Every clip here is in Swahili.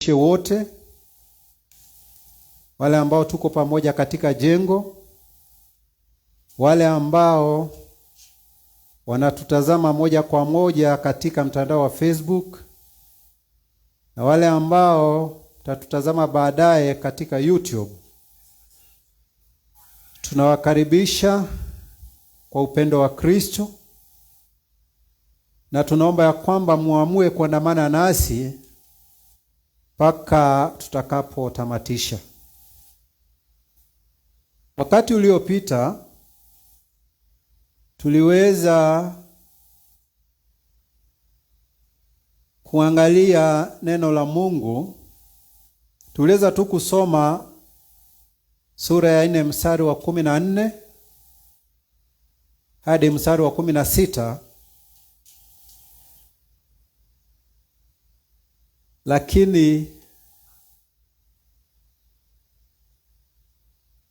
tuwakaribishe wote wale ambao tuko pamoja katika jengo, wale ambao wanatutazama moja kwa moja katika mtandao wa Facebook, na wale ambao tatutazama baadaye katika YouTube. Tunawakaribisha kwa upendo wa Kristo, na tunaomba ya kwamba muamue kuandamana nasi mpaka tutakapotamatisha. Wakati uliopita tuliweza kuangalia neno la Mungu. Tuliweza tu kusoma sura ya 4 mstari wa 14 hadi mstari wa 16, lakini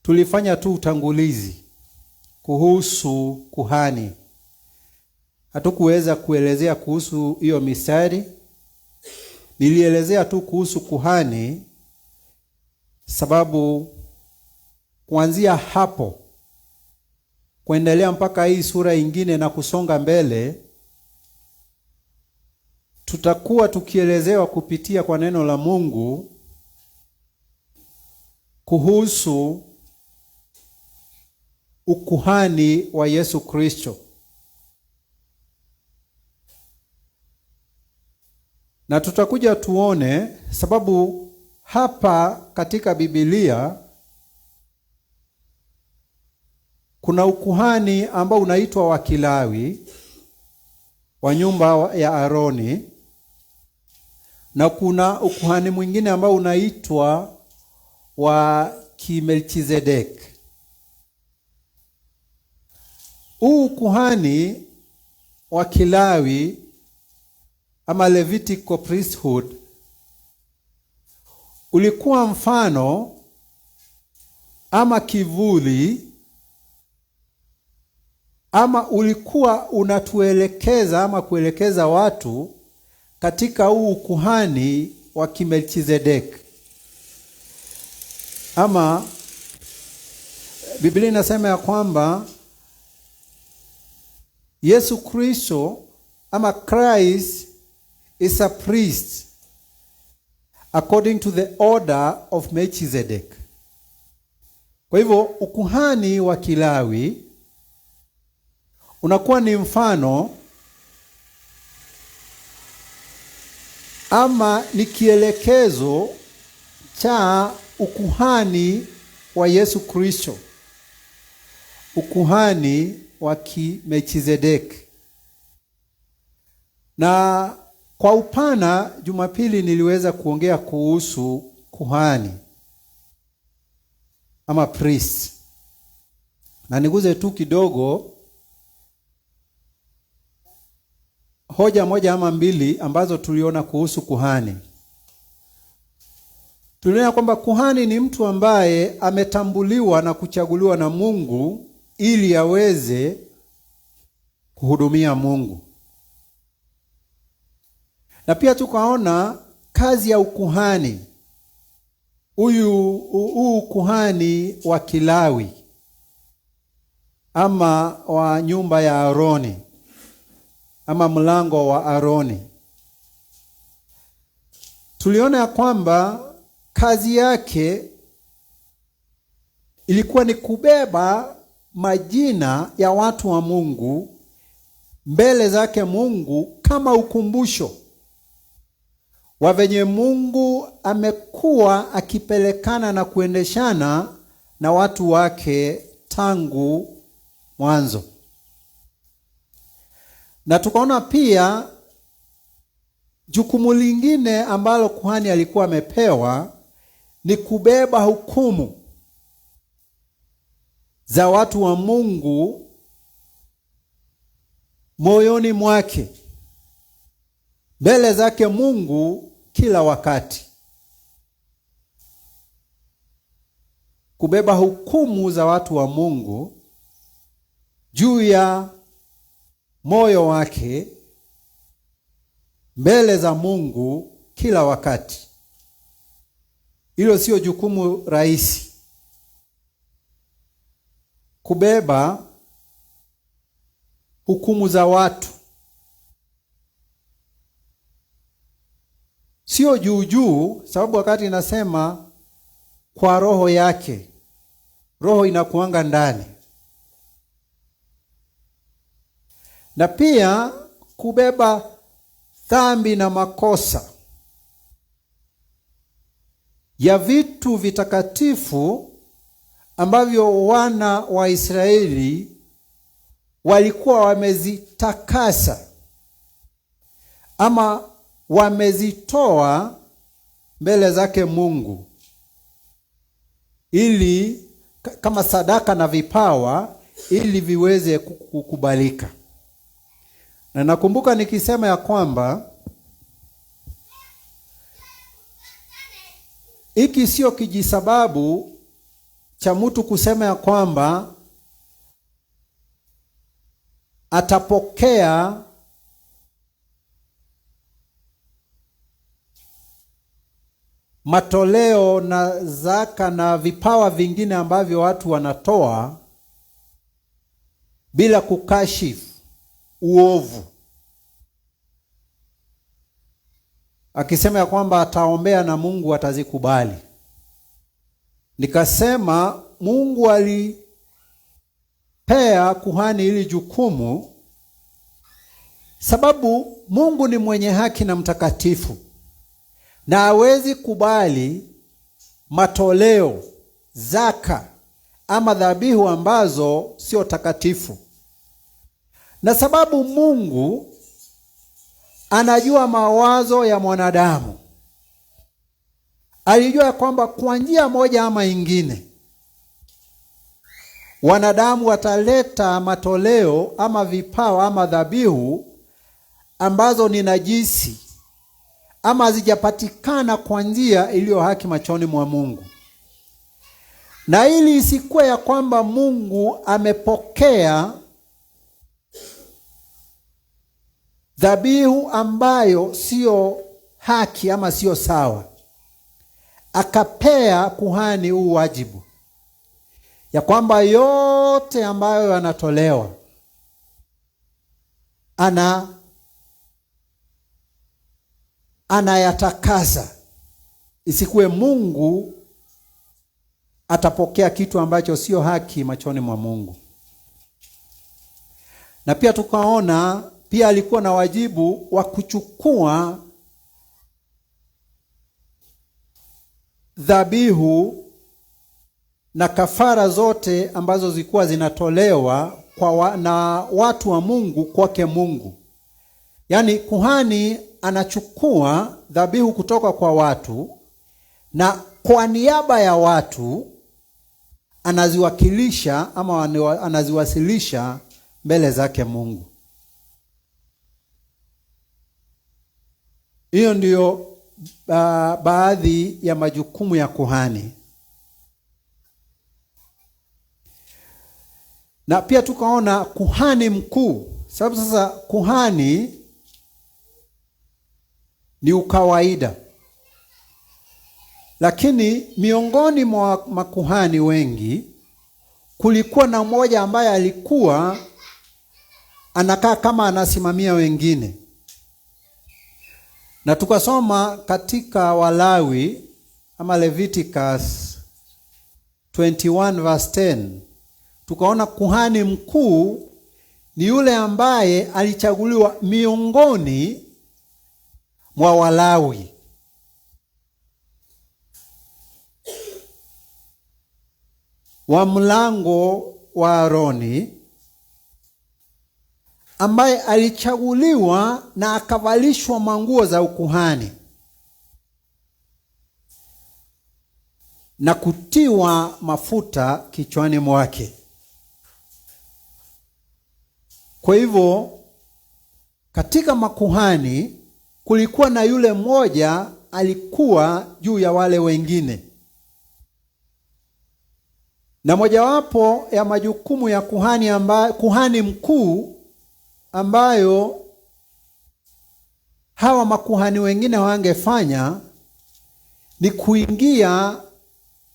tulifanya tu utangulizi kuhusu kuhani. Hatukuweza kuelezea kuhusu hiyo mistari. Nilielezea tu kuhusu kuhani, sababu kuanzia hapo kuendelea mpaka hii sura ingine na kusonga mbele, tutakuwa tukielezewa kupitia kwa neno la Mungu kuhusu ukuhani wa Yesu Kristo. Na tutakuja tuone sababu hapa katika Biblia kuna ukuhani ambao unaitwa wa Kilawi wa nyumba ya Aroni, na kuna ukuhani mwingine ambao unaitwa wa Kimelchizedek. Ukuhani wa Kilawi ama Levitical priesthood ulikuwa mfano ama kivuli, ama ulikuwa unatuelekeza ama kuelekeza watu katika ukuhani wa Kimelchizedek. Ama Biblia inasema ya kwamba Yesu Kristo ama Christ is a priest according to the order of Melchizedek. Kwa hivyo ukuhani wa Kilawi unakuwa ni mfano ama ni kielekezo cha ukuhani wa Yesu Kristo, ukuhani wa Kimelchizedek. Na kwa upana Jumapili niliweza kuongea kuhusu kuhani ama priest, na niguze tu kidogo hoja moja ama mbili ambazo tuliona kuhusu kuhani. Tuliona kwamba kuhani ni mtu ambaye ametambuliwa na kuchaguliwa na Mungu ili aweze kuhudumia Mungu. Na pia tukaona kazi ya ukuhani. Huu kuhani wa Kilawi ama wa nyumba ya Aroni ama mlango wa Aroni, tuliona ya kwamba kazi yake ilikuwa ni kubeba majina ya watu wa Mungu mbele zake Mungu kama ukumbusho wa venye Mungu amekuwa akipelekana na kuendeshana na watu wake tangu mwanzo. Na tukaona pia jukumu lingine ambalo kuhani alikuwa amepewa ni kubeba hukumu za watu wa Mungu moyoni mwake mbele zake Mungu kila wakati. Kubeba hukumu za watu wa Mungu juu ya moyo wake mbele za Mungu kila wakati. Hilo sio jukumu rahisi. Kubeba hukumu za watu sio juu, sababu wakati inasema kwa roho yake, roho inakuanga ndani. Na pia kubeba dhambi na makosa ya vitu vitakatifu ambavyo wana wa Israeli walikuwa wamezitakasa ama wamezitoa mbele zake Mungu ili kama sadaka na vipawa ili viweze kukubalika. Na nakumbuka nikisema ya kwamba hiki sio kijisababu cha mtu kusema ya kwamba atapokea matoleo na zaka na vipawa vingine ambavyo watu wanatoa bila kukashifu uovu, akisema ya kwamba ataombea na Mungu atazikubali. Nikasema Mungu alipea kuhani hili jukumu sababu Mungu ni mwenye haki na mtakatifu, na hawezi kubali matoleo, zaka ama dhabihu ambazo sio takatifu. Na sababu Mungu anajua mawazo ya mwanadamu, alijua kwamba kwa njia moja ama ingine wanadamu wataleta matoleo ama vipawa ama dhabihu ambazo ni najisi ama hazijapatikana kwa njia iliyo haki machoni mwa Mungu. Na ili isikuwe ya kwamba Mungu amepokea dhabihu ambayo sio haki ama sio sawa, akapea kuhani huu wajibu ya kwamba yote ambayo yanatolewa anayatakasa, isikuwe Mungu atapokea kitu ambacho sio haki machoni mwa Mungu. Na pia tukaona pia alikuwa na wajibu wa kuchukua dhabihu na kafara zote ambazo zilikuwa zinatolewa na watu wa Mungu kwake Mungu. Yaani kuhani anachukua dhabihu kutoka kwa watu na kwa niaba ya watu anaziwakilisha ama anaziwasilisha mbele zake Mungu. Hiyo ndiyo baadhi ya majukumu ya kuhani. Na pia tukaona kuhani mkuu, sababu sasa kuhani ni ukawaida. Lakini miongoni mwa makuhani wengi kulikuwa na mmoja ambaye alikuwa anakaa kama anasimamia wengine. Na tukasoma katika Walawi ama Leviticus 21 verse 10. Tukaona kuhani mkuu ni yule ambaye alichaguliwa miongoni mwa Walawi. Wa mlango wa Aroni, ambaye alichaguliwa na akavalishwa manguo za ukuhani na kutiwa mafuta kichwani mwake. Kwa hivyo katika makuhani kulikuwa na yule mmoja alikuwa juu ya wale wengine. Na mojawapo ya majukumu ya kuhani mkuu ambayo hawa makuhani wengine hawangefanya ni kuingia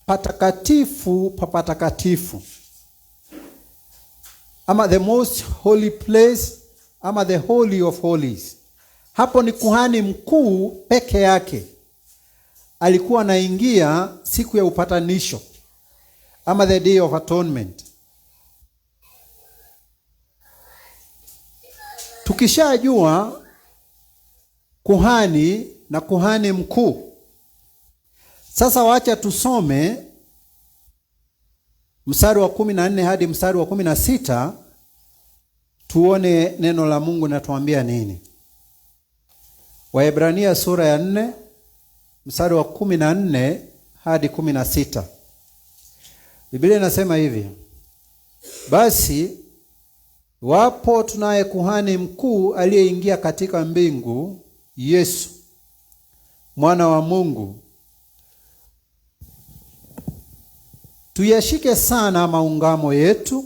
patakatifu pa patakatifu, ama the most holy place, ama the holy of holies. Hapo ni kuhani mkuu peke yake alikuwa anaingia siku ya upatanisho, ama the day of atonement. Tukishajua kuhani na kuhani mkuu, sasa wacha tusome mstari wa 14 hadi mstari wa 16, tuone neno la Mungu natuambia nini. Waebrania sura ya 4 mstari wa 14 hadi 16. Biblia inasema hivi: basi wapo tunaye kuhani mkuu aliyeingia katika mbingu, Yesu mwana wa Mungu. Tuyashike sana maungamo yetu,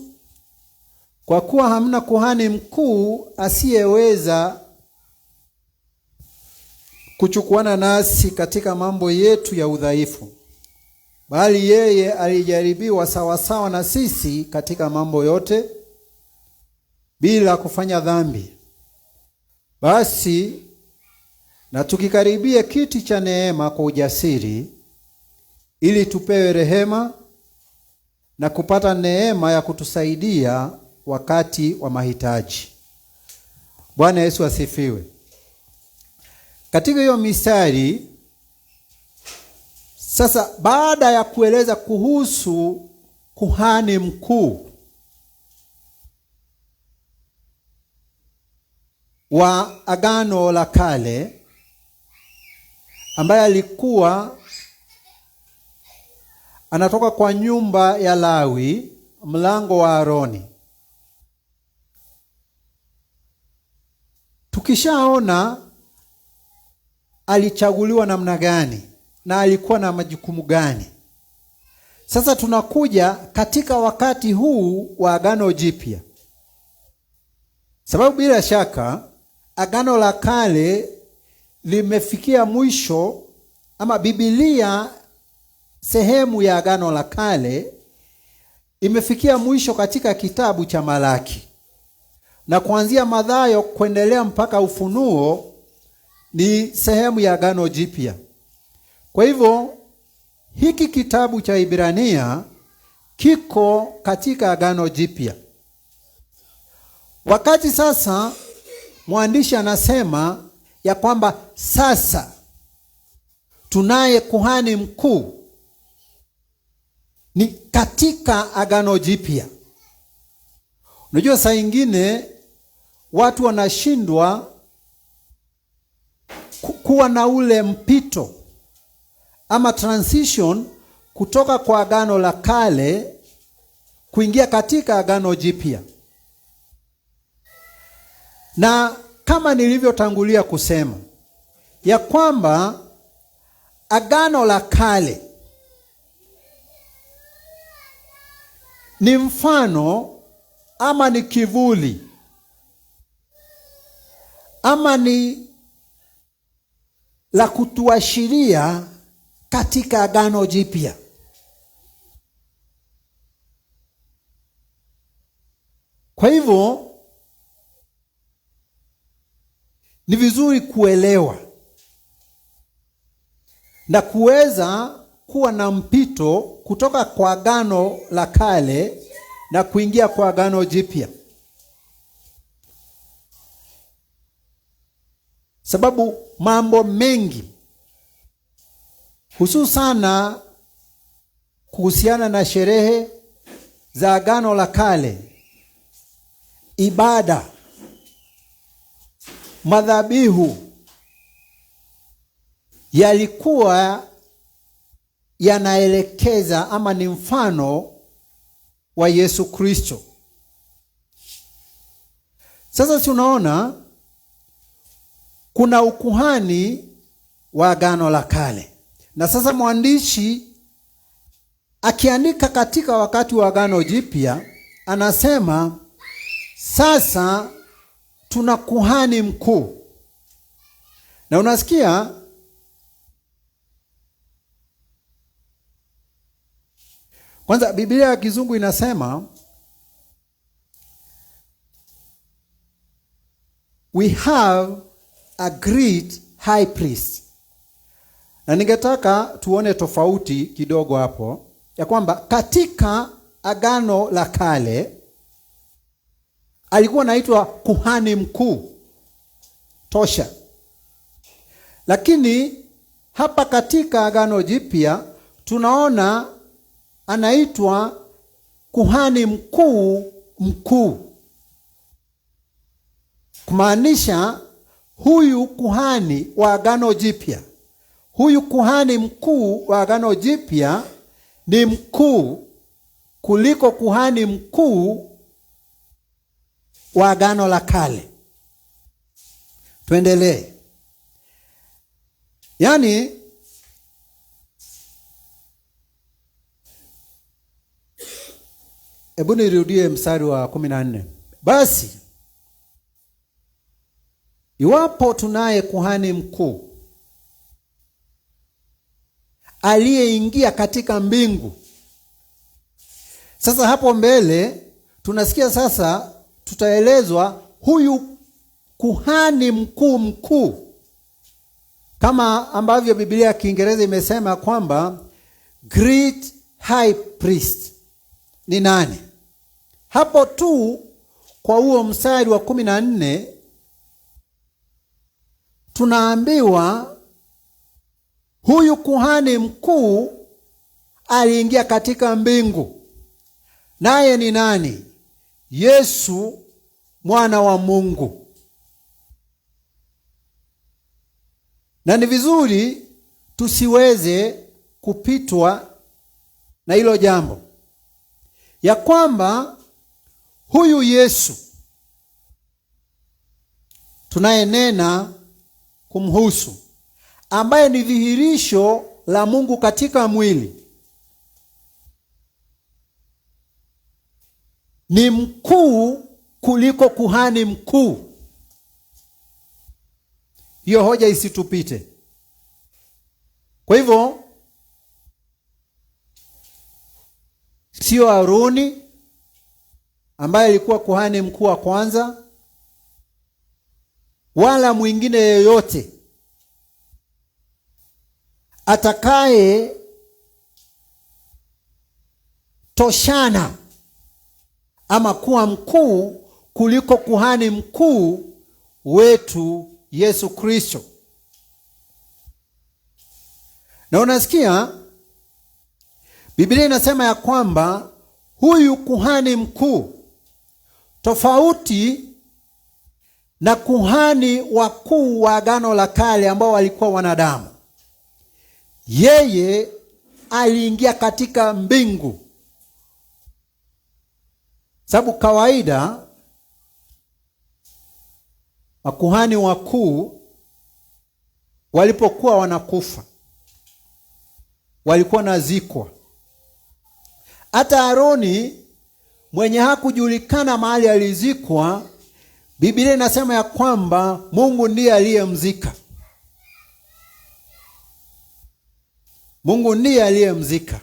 kwa kuwa hamna kuhani mkuu asiyeweza kuchukuana nasi katika mambo yetu ya udhaifu, bali yeye alijaribiwa sawasawa na sisi katika mambo yote, bila kufanya dhambi. Basi na tukikaribie kiti cha neema kwa ujasiri, ili tupewe rehema na kupata neema ya kutusaidia wakati wa mahitaji. Bwana Yesu asifiwe. Katika hiyo mistari sasa, baada ya kueleza kuhusu kuhani mkuu wa Agano la Kale ambaye alikuwa anatoka kwa nyumba ya Lawi, mlango wa Aroni, tukishaona alichaguliwa namna gani na alikuwa na majukumu gani. Sasa tunakuja katika wakati huu wa Agano Jipya, sababu bila shaka Agano la Kale limefikia mwisho, ama Biblia sehemu ya Agano la Kale imefikia mwisho katika kitabu cha Malaki, na kuanzia Mathayo kuendelea mpaka Ufunuo ni sehemu ya Agano Jipya. Kwa hivyo hiki kitabu cha Ibrania kiko katika Agano Jipya. Wakati sasa mwandishi anasema ya kwamba sasa tunaye kuhani mkuu, ni katika Agano Jipya. Unajua saa ingine watu wanashindwa kuwa na ule mpito ama transition kutoka kwa Agano la Kale kuingia katika Agano Jipya. Na kama nilivyotangulia kusema ya kwamba Agano la Kale ni mfano ama ni kivuli ama ni la kutuashiria katika Agano Jipya. Kwa hivyo ni vizuri kuelewa na kuweza kuwa na mpito kutoka kwa Agano la Kale na kuingia kwa Agano Jipya, sababu mambo mengi hususana kuhusiana na sherehe za Agano la Kale, ibada, madhabihu, yalikuwa yanaelekeza ama ni mfano wa Yesu Kristo. Sasa tunaona kuna ukuhani wa Agano la Kale, na sasa mwandishi akiandika katika wakati wa Agano Jipya anasema sasa tuna kuhani mkuu. Na unasikia Kwanza Biblia ya Kizungu inasema we have a great high priest. Na ningetaka tuone tofauti kidogo hapo, ya kwamba katika Agano la Kale alikuwa anaitwa kuhani mkuu tosha, lakini hapa katika Agano Jipya tunaona anaitwa kuhani mkuu mkuu, kumaanisha huyu kuhani wa Agano Jipya, huyu kuhani mkuu wa Agano Jipya ni mkuu kuliko kuhani mkuu wa Agano la Kale. Tuendelee. Yaani hebu nirudie mstari wa 14. Basi iwapo tunaye kuhani mkuu aliyeingia katika mbingu. Sasa hapo mbele tunasikia sasa tutaelezwa huyu kuhani mkuu mkuu, kama ambavyo Biblia ya Kiingereza imesema kwamba great high priest ni nani. Hapo tu kwa huo mstari wa 14 tunaambiwa huyu kuhani mkuu aliingia katika mbingu. Naye ni nani? Yesu mwana wa Mungu. Na ni vizuri tusiweze kupitwa na hilo jambo, ya kwamba huyu Yesu tunayenena kumhusu, ambaye ni dhihirisho la Mungu katika mwili, ni mkuu kuliko kuhani mkuu. Hiyo hoja isitupite. Kwa hivyo sio Haruni ambaye alikuwa kuhani mkuu wa kwanza, wala mwingine yeyote atakaye toshana ama kuwa mkuu kuliko kuhani mkuu wetu Yesu Kristo. Na unasikia Biblia inasema ya kwamba huyu kuhani mkuu, tofauti na kuhani wakuu wa Agano la Kale ambao walikuwa wanadamu, yeye aliingia katika mbingu. Sababu kawaida makuhani wakuu walipokuwa wanakufa walikuwa nazikwa. Hata Haruni mwenye hakujulikana mahali alizikwa, Biblia inasema ya kwamba Mungu ndiye aliyemzika. Mungu ndiye aliyemzika.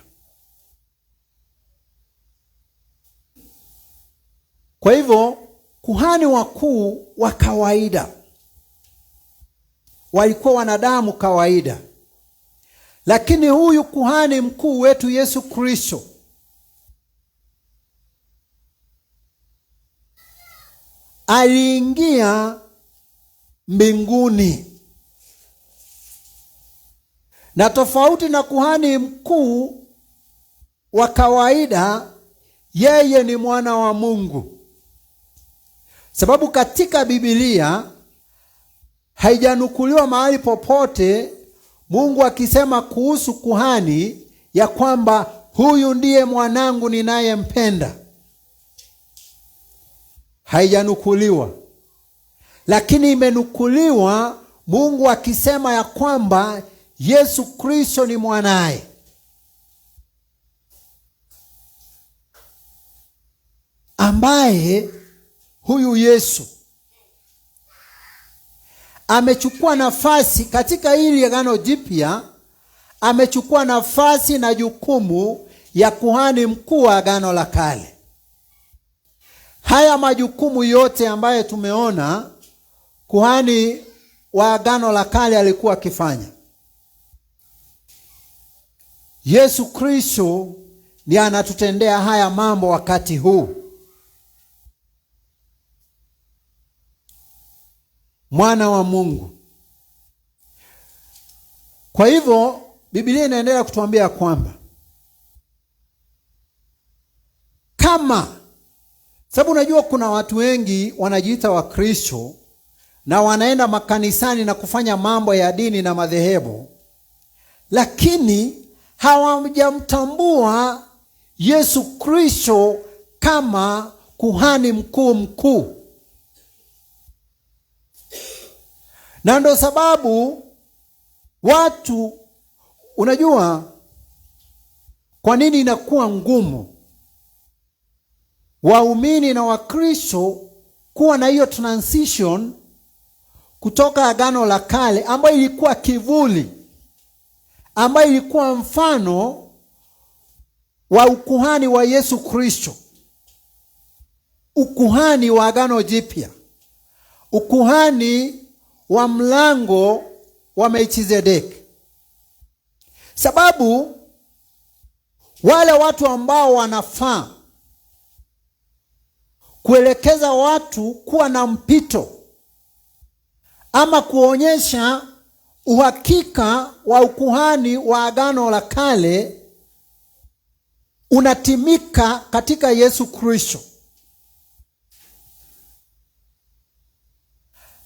Kwa hivyo kuhani wakuu wa kawaida walikuwa wanadamu kawaida, lakini huyu kuhani mkuu wetu Yesu Kristo aliingia mbinguni. Na tofauti na kuhani mkuu wa kawaida, yeye ni mwana wa Mungu. Sababu katika Biblia haijanukuliwa mahali popote Mungu akisema kuhusu kuhani ya kwamba huyu ndiye mwanangu ninayempenda. Haijanukuliwa. Lakini imenukuliwa Mungu akisema ya kwamba Yesu Kristo ni mwanaye. Ambaye huyu Yesu amechukua nafasi katika hili Agano Jipya, amechukua nafasi na jukumu ya kuhani mkuu wa Agano la Kale. Haya majukumu yote ambayo tumeona kuhani wa Agano la Kale alikuwa akifanya, Yesu Kristo ndiye anatutendea haya mambo wakati huu. Mwana wa Mungu. Kwa hivyo Biblia inaendelea kutuambia kwamba sababu unajua kuna watu wengi wanajiita Wakristo na wanaenda makanisani na kufanya mambo ya dini na madhehebu, lakini hawajamtambua Yesu Kristo kama kuhani mkuu. Na ndio sababu watu, unajua kwa nini inakuwa ngumu waumini na Wakristo kuwa na hiyo transition kutoka Agano la Kale ambayo ilikuwa kivuli, ambayo ilikuwa mfano wa ukuhani wa Yesu Kristo, ukuhani wa Agano Jipya, ukuhani wa mlango wa Melkizedeki. Sababu wale watu ambao wanafaa kuelekeza watu kuwa na mpito ama kuonyesha uhakika wa ukuhani wa Agano la Kale unatimika katika Yesu Kristo.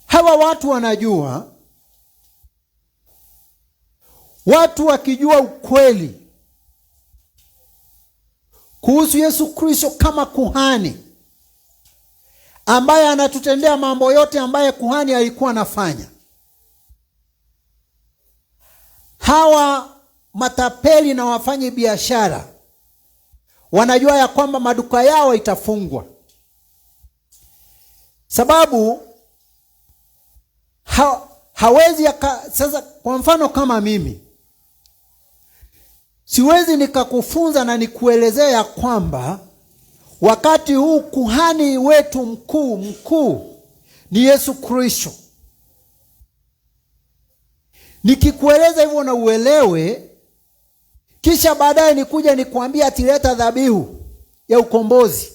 Hawa watu wanajua, watu wakijua ukweli kuhusu Yesu Kristo kama kuhani ambaye anatutendea mambo yote ambaye kuhani alikuwa anafanya, hawa matapeli na wafanyi biashara wanajua ya kwamba maduka yao itafungwa. Sababu hawezi sasa, kwa mfano kama mimi siwezi nikakufunza na nikuelezea kwamba wakati huu kuhani wetu mkuu ni Yesu Kristo. Nikikueleza hivyo na uelewe, kisha baadaye nikuja nikuambia atileta dhabihu ya ukombozi,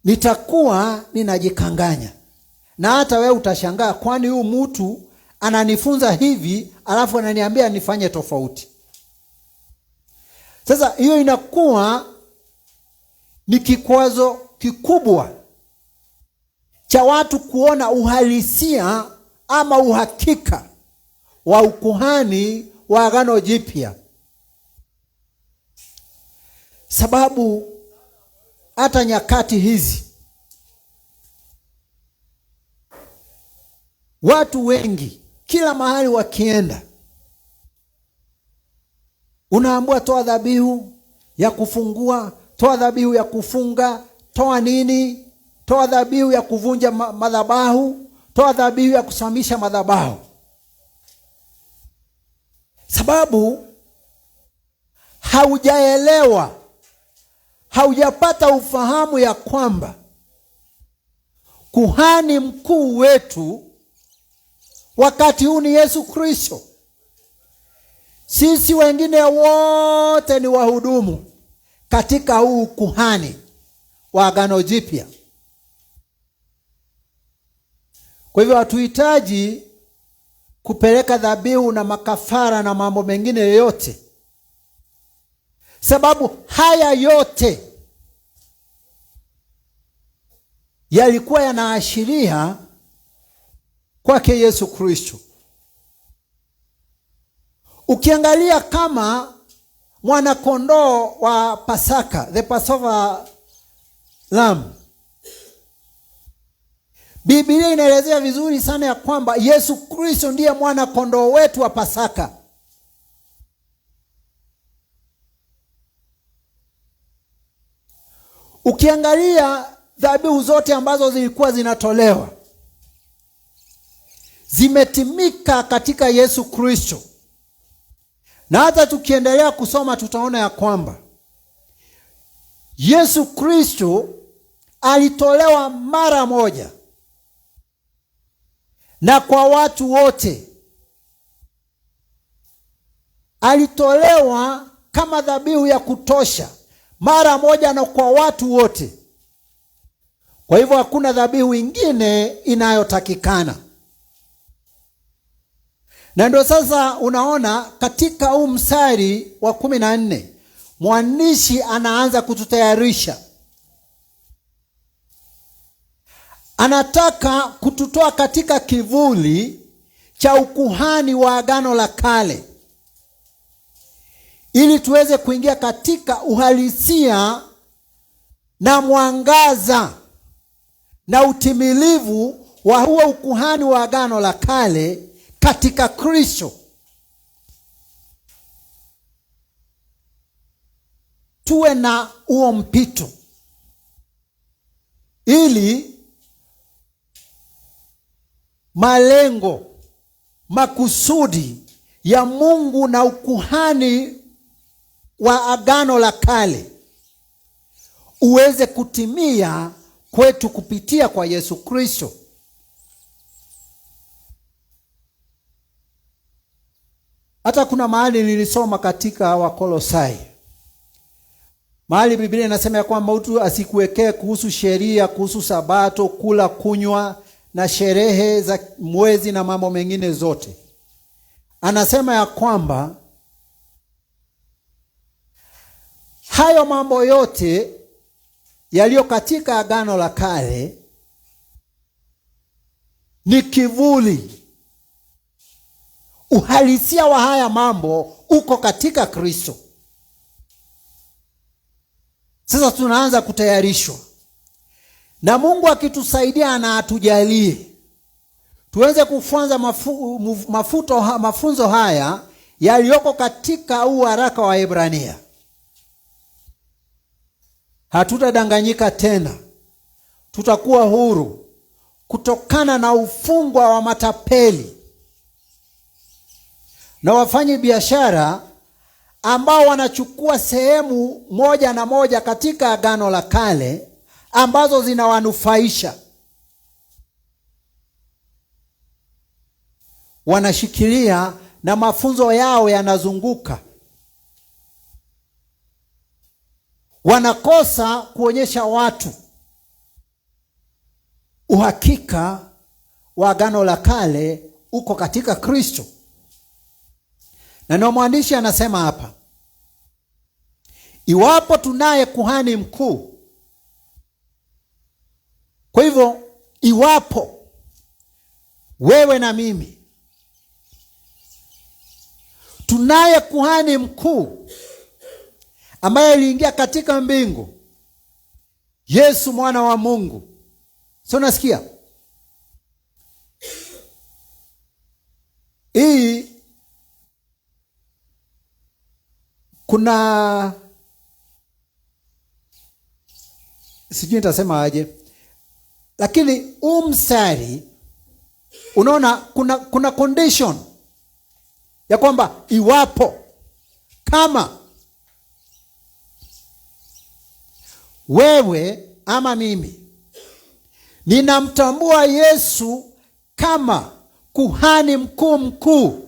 nitakuwa ninajikanganya. Na hata wewe utashangaa, kwani huyu mtu ananifunza hivi alafu ananiambia nifanye tofauti. Sasa hiyo inakuwa ni kikwazo kikubwa cha watu kuona uhalisia ama uhakika wa ukuhani wa Agano Jipya. Sababu hata nyakati hizi watu wengi kila mahali wakienda, unaambiwa toa dhabihu ya kufungua, toa dhabihu ya kufunga, toa nini, toa dhabihu ya kuvunja madhabahu, toa dhabihu ya kusimamisha madhabahu. Sababu haujaelewa, haujapata ufahamu ya kwamba kuhani mkuu wetu wakati huu ni Yesu Kristo. Sisi wengine wote ni wahudumu katika huu kuhani wa Agano Jipya. Kwa hivyo hatuhitaji kupeleka dhabihu na makafara na mambo mengine yoyote, sababu haya yote yalikuwa yanaashiria kwake Yesu Kristo. Ukiangalia kama mwana kondoo wa Pasaka, the Passover lamb, Biblia inaelezea vizuri sana ya kwamba Yesu Kristo ndiye mwana kondoo wetu wa Pasaka. Ukiangalia dhabihu zote ambazo zilikuwa zinatolewa zimetimika katika Yesu Kristo. Na hata tukiendelea kusoma tutaona ya kwamba Yesu Kristo alitolewa mara moja na kwa watu wote. Alitolewa kama dhabihu ya kutosha mara moja na kwa watu wote. Kwa hivyo hakuna dhabihu ingine inayotakikana. Na ndio sasa unaona katika huu mstari wa 14 mwandishi anaanza kututayarisha. Anataka kututoa katika kivuli cha ukuhani wa Agano la Kale ili tuweze kuingia katika uhalisia na mwangaza na utimilivu wa huo ukuhani wa Agano la Kale katika Kristo. Tuwe na huo mpito ili malengo, makusudi ya Mungu na ukuhani wa Agano la Kale uweze kutimia kwetu kupitia kwa Yesu Kristo. Hata kuna mahali nilisoma katika Wakolosai, mahali Biblia inasema ya kwamba mtu asikuwekee kuhusu sheria, kuhusu sabato, kula, kunywa na sherehe za mwezi na mambo mengine zote. Anasema ya kwamba hayo mambo yote yaliyo katika Agano la Kale ni kivuli. Uhalisia wa haya mambo uko katika Kristo. Sasa tunaanza kutayarishwa. Na Mungu akitusaidia na atujalie tuweze kufunza mafunzo haya yaliyoko katika huu waraka wa Waebrania. Hatutadanganyika tena. Tutakuwa huru kutokana na ufungwa wa matapeli na wafanyi biashara ambao wanachukua sehemu moja na moja katika Agano la Kale ambazo zinawanufaisha. Wanashikilia na mafunzo yao yanazunguka. Wanakosa kuonyesha watu uhakika wa Agano la Kale uko katika Kristo. Na ndio mwandishi anasema hapa, iwapo tunaye kuhani mkuu. Kwa hivyo iwapo wewe na mimi tunaye kuhani mkuu ambaye aliingia katika mbingu, Yesu mwana wa Mungu. Sio, nasikia hii kuna sijui nitasema aje, lakini mstari unaona kuna condition ya kwamba iwapo kama wewe ama mimi ninamtambua Yesu kama kuhani mkuu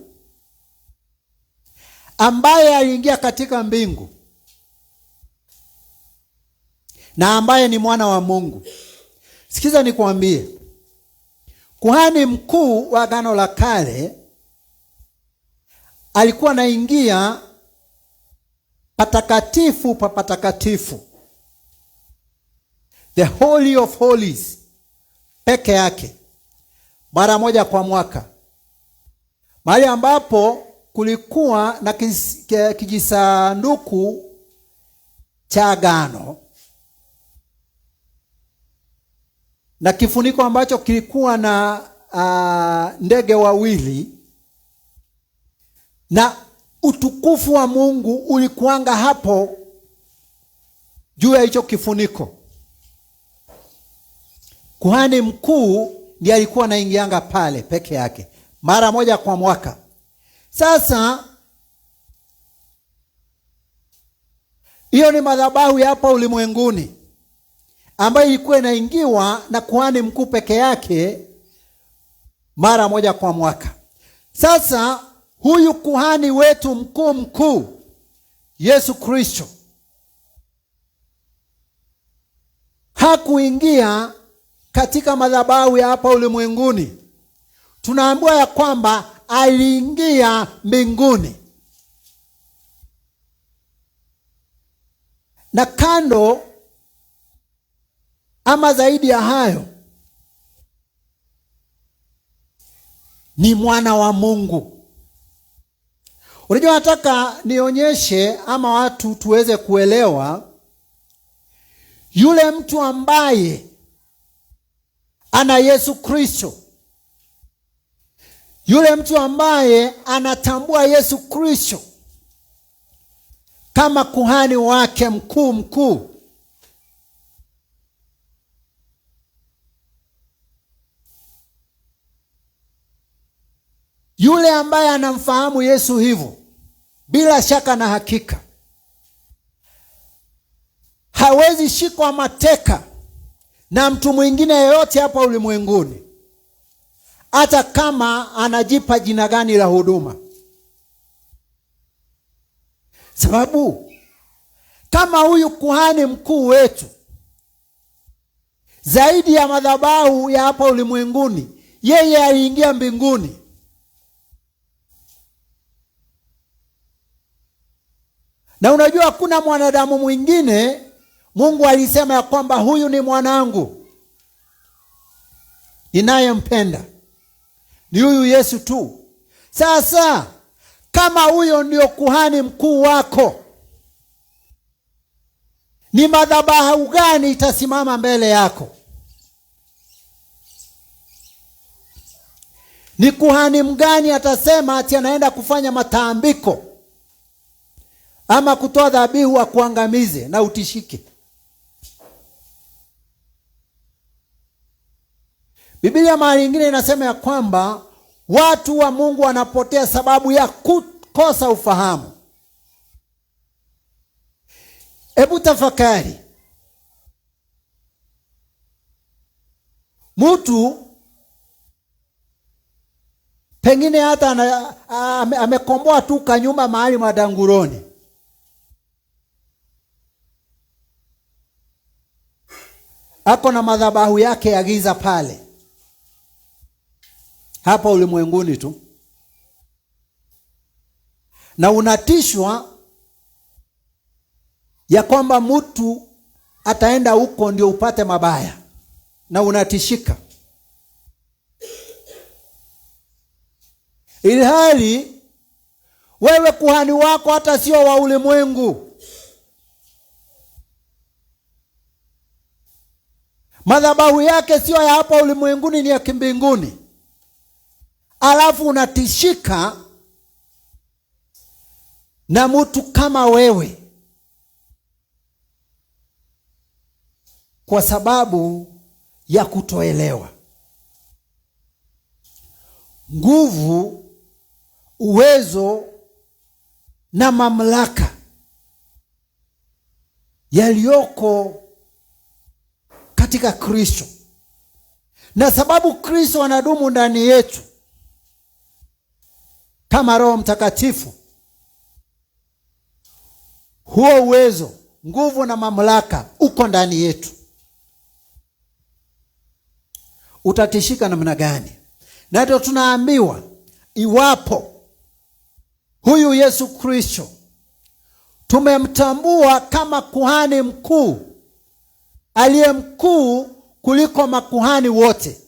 ambaye aliingia katika mbingu na ambaye ni mwana wa Mungu. Sikiza nikwambie, kuhani mkuu wa Agano la Kale alikuwa anaingia patakatifu pa patakatifu, the Holy of Holies, peke yake mara moja kwa mwaka, mahali ambapo kulikuwa na kijisanduku cha agano na kifuniko ambacho kilikuwa na ndege wawili, na utukufu wa Mungu ulikuanga hapo juu ya hicho kifuniko. Kuhani mkuu ndiye alikuwa anaingianga pale peke yake mara moja kwa mwaka. Sasa Hiyo ni madhabahu ya hapa ulimwenguni ambayo ilikuwa inaingiwa na kuhani mkuu peke yake mara moja kwa mwaka. Sasa huyu kuhani wetu mkuu Yesu Kristo hakuingia katika madhabahu ya hapa ulimwenguni. Tunaambiwa ya kwamba aliingia mbinguni. Na kando ama zaidi ya hayo, ni mwana wa Mungu. Unajua, nataka nionyeshe ama watu tuweze kuelewa yule mtu ambaye ana Yesu Kristo, yule mtu ambaye anatambua Yesu Kristo kama kuhani wake mkuu. Yule ambaye anamfahamu Yesu hivyo, bila shaka na hakika, hawezi shikwa mateka na mtu mwingine yeyote hapa ulimwenguni, hata kama anajipa jina gani la huduma. Sababu kama huyu kuhani mkuu wetu, zaidi ya madhabahu ya hapa ulimwenguni, yeye aliingia mbinguni. Na unajua, hakuna mwanadamu mwingine Mungu alisema ya kwamba huyu ni mwanangu ninayempenda, ni huyu Yesu tu. Sasa kama huyo ndio kuhani mkuu wako, ni madhabahu gani itasimama mbele yako? Ni kuhani mgani atasema ati anaenda kufanya matambiko ama kutoa dhabihu akuangamize na utishike? Biblia mahali nyingine inasema ya kwamba watu wa Mungu wanapotea sababu ya kukosa ufahamu. Hebu tafakari. Mtu pengine hata amekomboa tu kanyumba mahali madanguroni, ako na madhabahu yake ya giza pale hapa ulimwenguni tu, na unatishwa ya kwamba mtu ataenda huko ndio upate mabaya, na unatishika, ilhali wewe kuhani wako hata sio wa ulimwengu. Madhabahu yake sio ya hapa ulimwenguni, ni ya kimbinguni. Alafu unatishika na mtu kama wewe kwa sababu ya kutoelewa. Nguvu, uwezo na mamlaka yaliyoko katika Kristo, na sababu Kristo anadumu ndani yetu kama Roho Mtakatifu, huo uwezo, nguvu na mamlaka uko ndani yetu. Utatishika namna gani? Na ndio tunaambiwa iwapo huyu Yesu Kristo tumemtambua kama kuhani mkuu, aliye mkuu kuliko makuhani wote,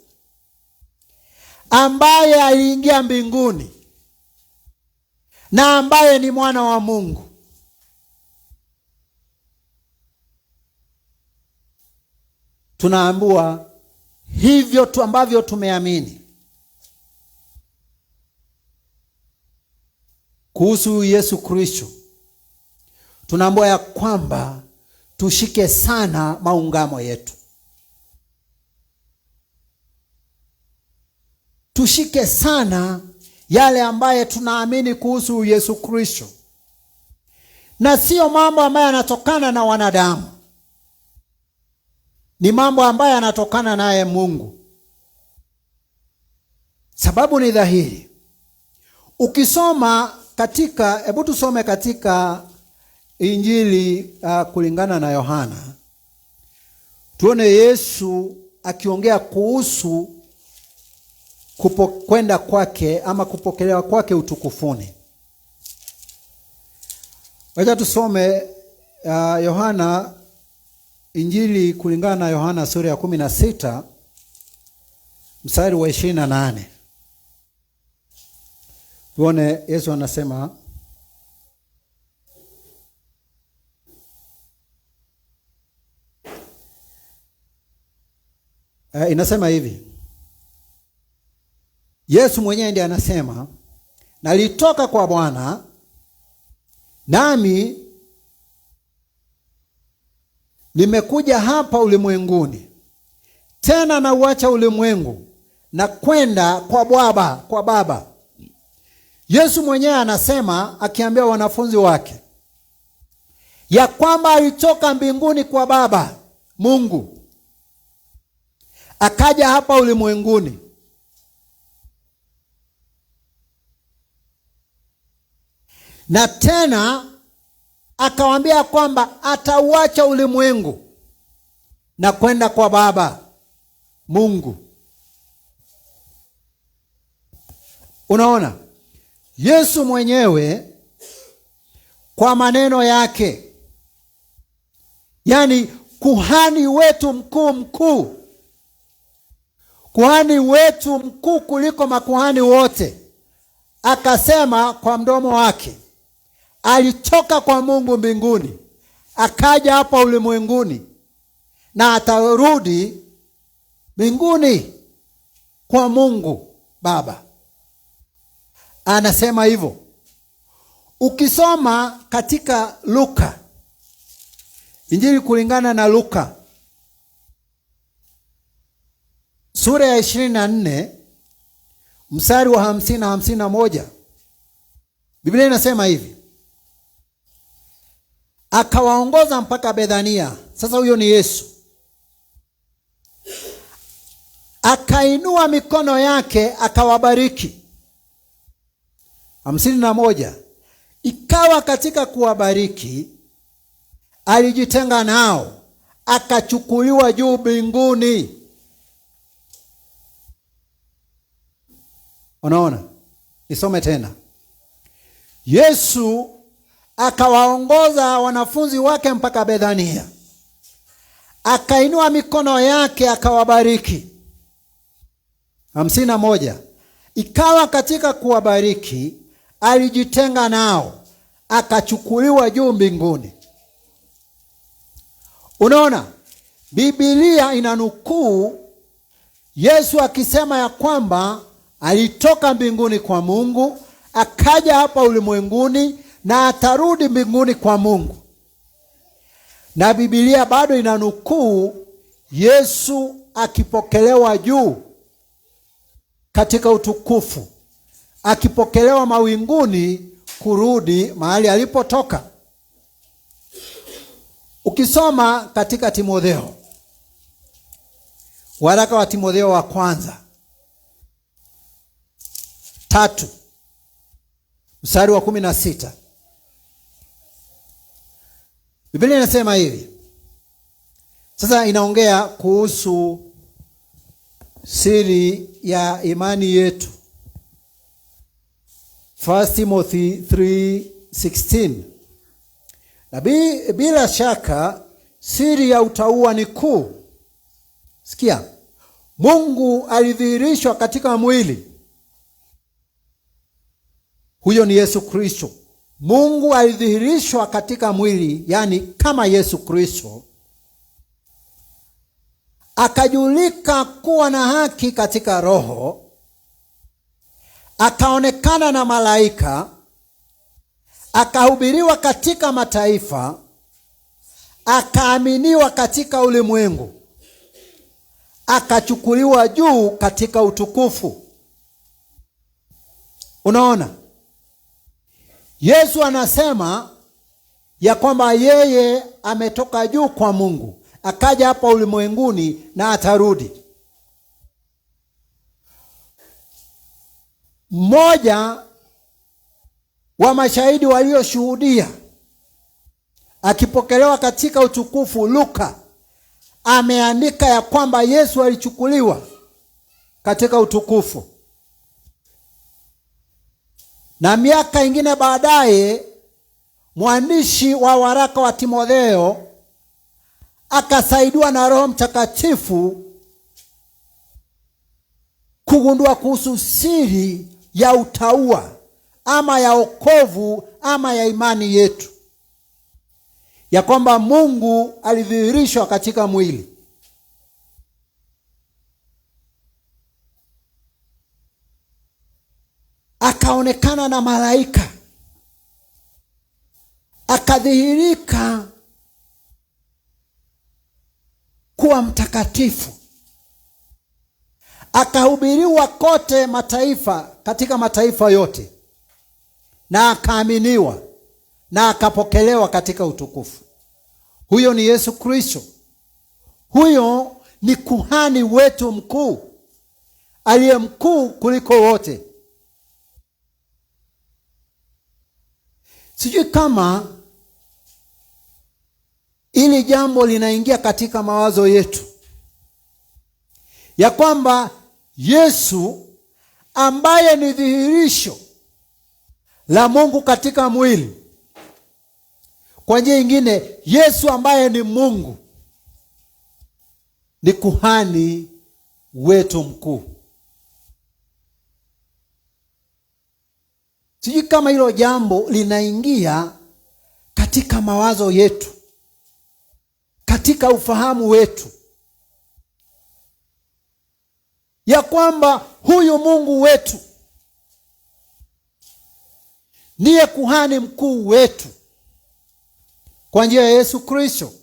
ambaye aliingia mbinguni na ambaye ni mwana wa Mungu, tunaambiwa hivyo tu ambavyo tumeamini kuhusu Yesu Kristo, tunaambiwa ya kwamba tushike sana maungamo yetu. Tushike sana yale ambaye tunaamini kuhusu Yesu Kristo. na sio mambo ambayo yanatokana na wanadamu, ni mambo ambayo yanatokana naye Mungu. Sababu ni dhahiri. Ukisoma katika, hebu tusome katika Injili kulingana na Yohana, tuone Yesu akiongea kuhusu kwenda kwake ama kupokelewa kwake utukufuni. Wacha tusome Yohana, Injili kulingana na Yohana sura ya 16 mstari wa 28. Tuone Yesu anasema, inasema hivi. Yesu mwenyewe ndiye anasema, nalitoka kwa Bwana, nami nimekuja hapa ulimwenguni, tena nauacha ulimwengu na kwenda kwa Baba. Yesu mwenyewe anasema, akiambia wanafunzi wake ya kwamba alitoka mbinguni kwa Baba Mungu, akaja hapa ulimwenguni. Na tena akawaambia kwamba atauacha ulimwengu na kwenda kwa Baba Mungu. Unaona, Yesu mwenyewe kwa maneno yake, yani kuhani wetu mkuu, kuhani wetu mkuu kuliko makuhani wote, akasema kwa mdomo wake, alitoka kwa Mungu mbinguni, akaja hapa ulimwenguni, na atarudi mbinguni kwa Mungu Baba. Anasema hivyo. Ukisoma katika Luka, Injili kulingana na Luka sura ya 24 mstari wa 50 na 51, Biblia inasema hivi, akawaongoza mpaka Bethania. Sasa huyo ni Yesu. Akainua mikono yake akawabariki. 51, ikawa katika kuwabariki alijitenga nao, akachukuliwa juu mbinguni. Unaona? Nisome tena. Yesu akawaongoza wanafunzi wake mpaka Bethania, akainua mikono yake akawabariki. 51, ikawa katika kuwabariki alijitenga nao, akachukuliwa juu mbinguni. Unaona, Biblia inanukuu Yesu akisema ya kwamba alitoka mbinguni kwa Mungu, akaja hapa ulimwenguni, na atarudi mbinguni kwa Mungu. Na Biblia bado inanukuu Yesu akipokelewa juu katika utukufu, akipokelewa mawinguni kurudi mahali alipotoka. Ukisoma katika Timotheo, waraka wa Timotheo wa kwanza 3 mstari wa 16, Biblia inasema hivi. Sasa inaongea kuhusu siri ya imani yetu. 1 Timothy 3:16, na bila shaka siri ya utauwa ni kuu. Sikia, Mungu alidhihirishwa katika mwili. Huyo ni Yesu Kristo. Mungu alidhihirishwa katika mwili, yani kama Yesu Kristo, akajulika kuwa na haki katika roho, akaonekana na malaika, akahubiriwa katika mataifa, akaaminiwa katika ulimwengu, akachukuliwa juu katika utukufu. Unaona, Yesu anasema ya kwamba yeye ametoka juu kwa Mungu, akaja hapa ulimwenguni na atarudi. Mmoja wa mashahidi walioshuhudia akipokelewa katika utukufu, Luka, ameandika ya kwamba Yesu alichukuliwa katika utukufu, na miaka ingine baadaye mwandishi wa waraka wa Timotheo akasaidiwa na Roho Mtakatifu kugundua kuhusu siri ya utauwa ama ya wokovu ama ya imani yetu, ya kwamba Mungu alidhihirishwa katika mwili. Akaonekana na malaika, akadhihirika kuwa mtakatifu, akahubiriwa kote mataifa, katika mataifa yote, na akaaminiwa na akapokelewa katika utukufu. Huyo ni Yesu Kristo. Huyo ni kuhani wetu mkuu, aliye mkuu kuliko wote. Sijui kama ili jambo linaingia katika mawazo yetu, ya kwamba Yesu ambaye ni dhihirisho la Mungu katika mwili, kwa njia nyingine Yesu ambaye ni Mungu, ni kuhani wetu mkuu. Sijui kama hilo jambo linaingia katika mawazo yetu, katika ufahamu wetu, ya kwamba huyu Mungu wetu ndiye kuhani mkuu wetu kwa njia ya Yesu Kristo.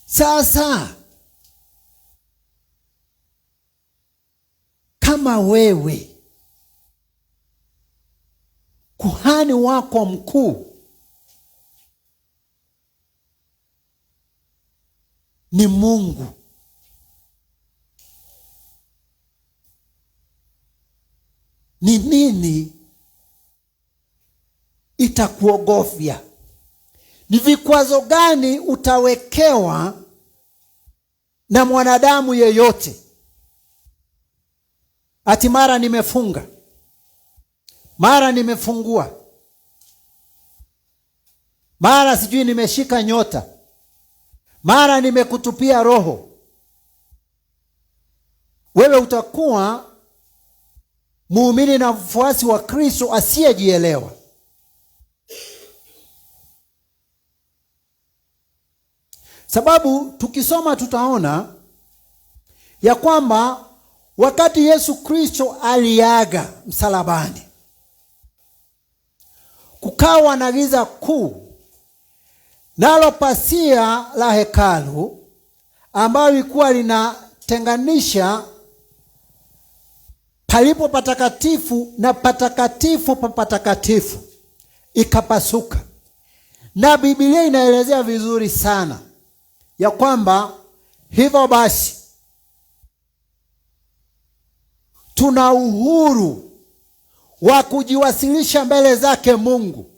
Sasa kama wewe kuhani wako mkuu ni Mungu, ni nini itakuogofya? Ni vikwazo gani utawekewa na mwanadamu yeyote? Ati mara nimefunga, mara nimefungua, mara sijui nimeshika nyota, mara nimekutupia roho. Wewe utakuwa muumini na mfuasi wa Kristo asiyejielewa. Sababu tukisoma tutaona ya kwamba wakati Yesu Kristo aliaga msalabani, kukawa na giza kuu, nalo pasia la hekalu ambayo ilikuwa linatenganisha palipo patakatifu na patakatifu pa patakatifu ikapasuka. Na Biblia inaelezea vizuri sana ya kwamba hivyo basi tuna uhuru wa kujiwasilisha mbele zake Mungu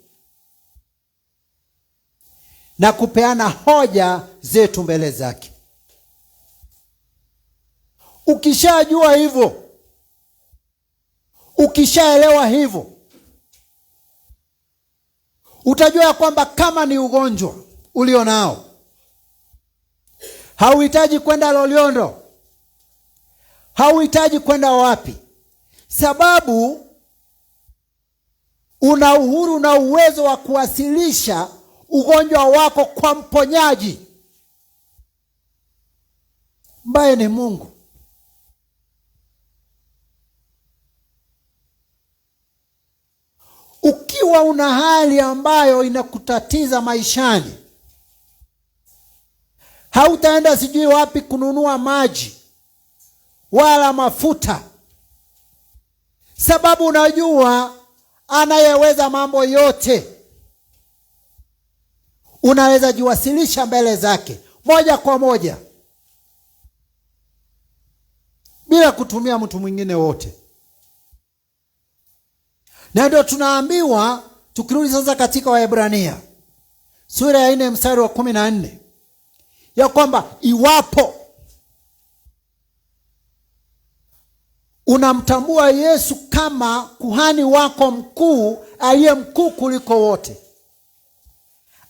na kupeana hoja zetu mbele zake. Ukishajua hivyo, ukishaelewa hivyo, utajua ya kwamba kama ni ugonjwa ulio nao, hauhitaji kwenda Loliondo, hauhitaji kwenda wapi, sababu una uhuru na uwezo wa kuwasilisha ugonjwa wako kwa mponyaji ambaye ni Mungu. Ukiwa una hali ambayo inakutatiza maishani, hautaenda sijui wapi kununua maji wala mafuta, sababu unajua anayeweza mambo yote unaweza jiwasilisha mbele zake moja kwa moja bila kutumia mtu mwingine wote. Na ndio tunaambiwa, tukirudi sasa katika Waebrania sura ya 4 mstari wa 14, ya kwamba iwapo unamtambua Yesu kama kuhani wako mkuu, aliye mkuu kuliko wote,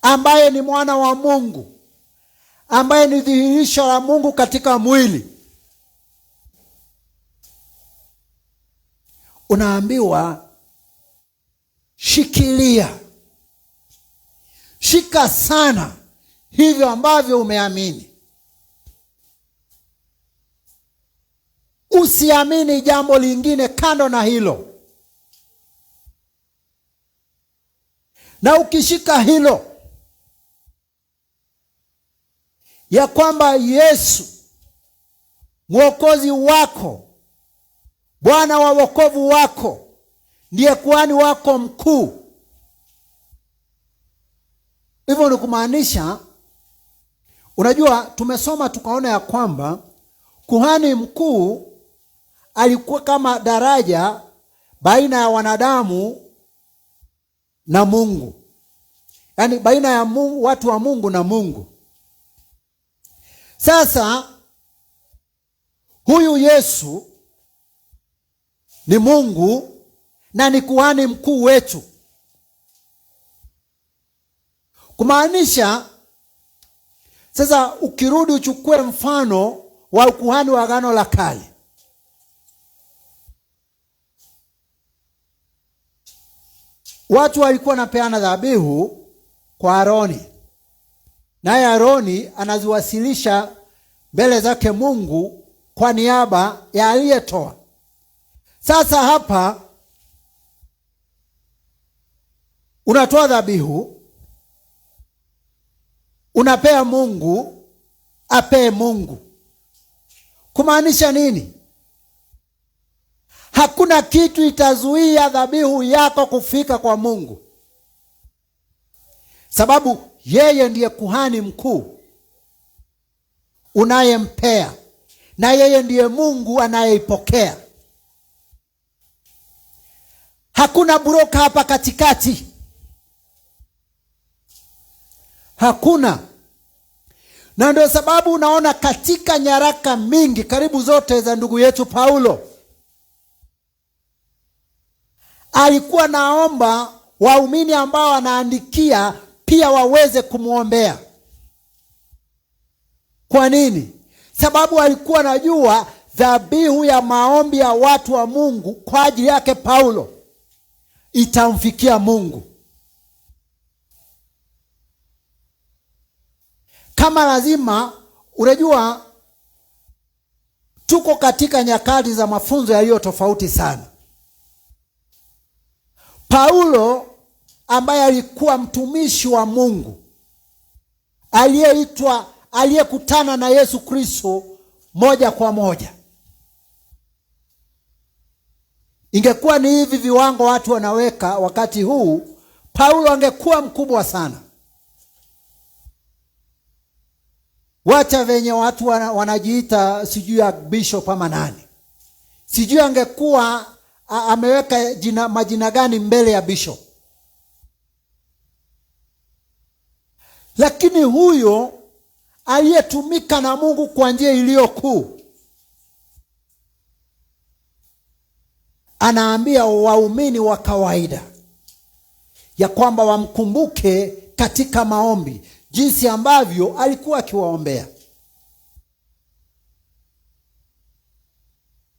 ambaye ni mwana wa Mungu, ambaye ni dhihirisho la Mungu katika mwili, unaambiwa shikilia, shika sana hivyo ambavyo umeamini. Usiamini jambo lingine kando na hilo. Na ukishika hilo, ya kwamba Yesu Mwokozi wako, Bwana wa wokovu wako, ndiye kuhani wako mkuu, hivyo ni kumaanisha, unajua tumesoma tukaona ya kwamba kuhani mkuu alikuwa kama daraja baina ya wanadamu na Mungu. Yaani baina ya Mungu, watu wa Mungu na Mungu. Sasa huyu Yesu ni Mungu na ni kuhani mkuu wetu. Kumaanisha sasa, ukirudi uchukue mfano wa ukuhani wa Agano la Kale. Watu walikuwa wanapeana dhabihu kwa Aroni, naye Aroni anaziwasilisha mbele zake Mungu kwa niaba ya aliyetoa. Sasa hapa unatoa dhabihu, unapea Mungu, apee Mungu. Kumaanisha nini? Hakuna kitu itazuia dhabihu yako kufika kwa Mungu, sababu yeye ndiye kuhani mkuu unayempea, na yeye ndiye Mungu anayeipokea. Hakuna broka hapa katikati, hakuna. Na ndio sababu unaona katika nyaraka mingi, karibu zote za ndugu yetu Paulo, alikuwa naomba waumini ambao anaandikia pia waweze kumwombea. Kwa nini? Sababu alikuwa anajua dhabihu ya maombi ya watu wa Mungu kwa ajili yake Paulo itamfikia Mungu. Kama lazima, unajua tuko katika nyakati za mafunzo yaliyo tofauti sana. Paulo ambaye alikuwa mtumishi wa Mungu, aliyekutana na Yesu Kristo moja kwa moja. Ingekuwa ni hivi viwango watu wanaweka wakati huu, Paulo angekuwa mkubwa sana. Wacha venye watu wanajiita sijui ya bishop ama nani, sijui angekuwa ameweka majina gani mbele ya bishop. Lakini huyo aliyetumika na Mungu kwa njia iliyo kuu, anaambia waumini wa kawaida ya kwamba wamkumbuke katika maombi, jinsi ambavyo alikuwa akiwaombea.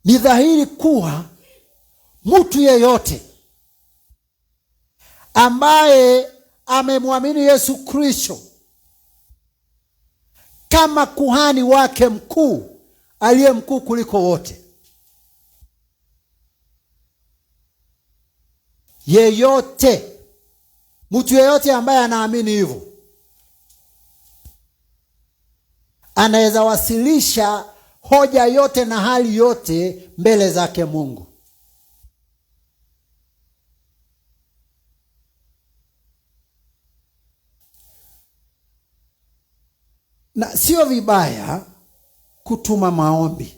Ni dhahiri kuwa mtu yeyote ambaye amemwamini Yesu Kristo kama kuhani wake mkuu, aliye mkuu kuliko wote, mtu yeyote ambaye anaamini hivyo, anaweza wasilisha hoja yote na hali yote mbele zake Mungu. Na sio vibaya kutuma maombi,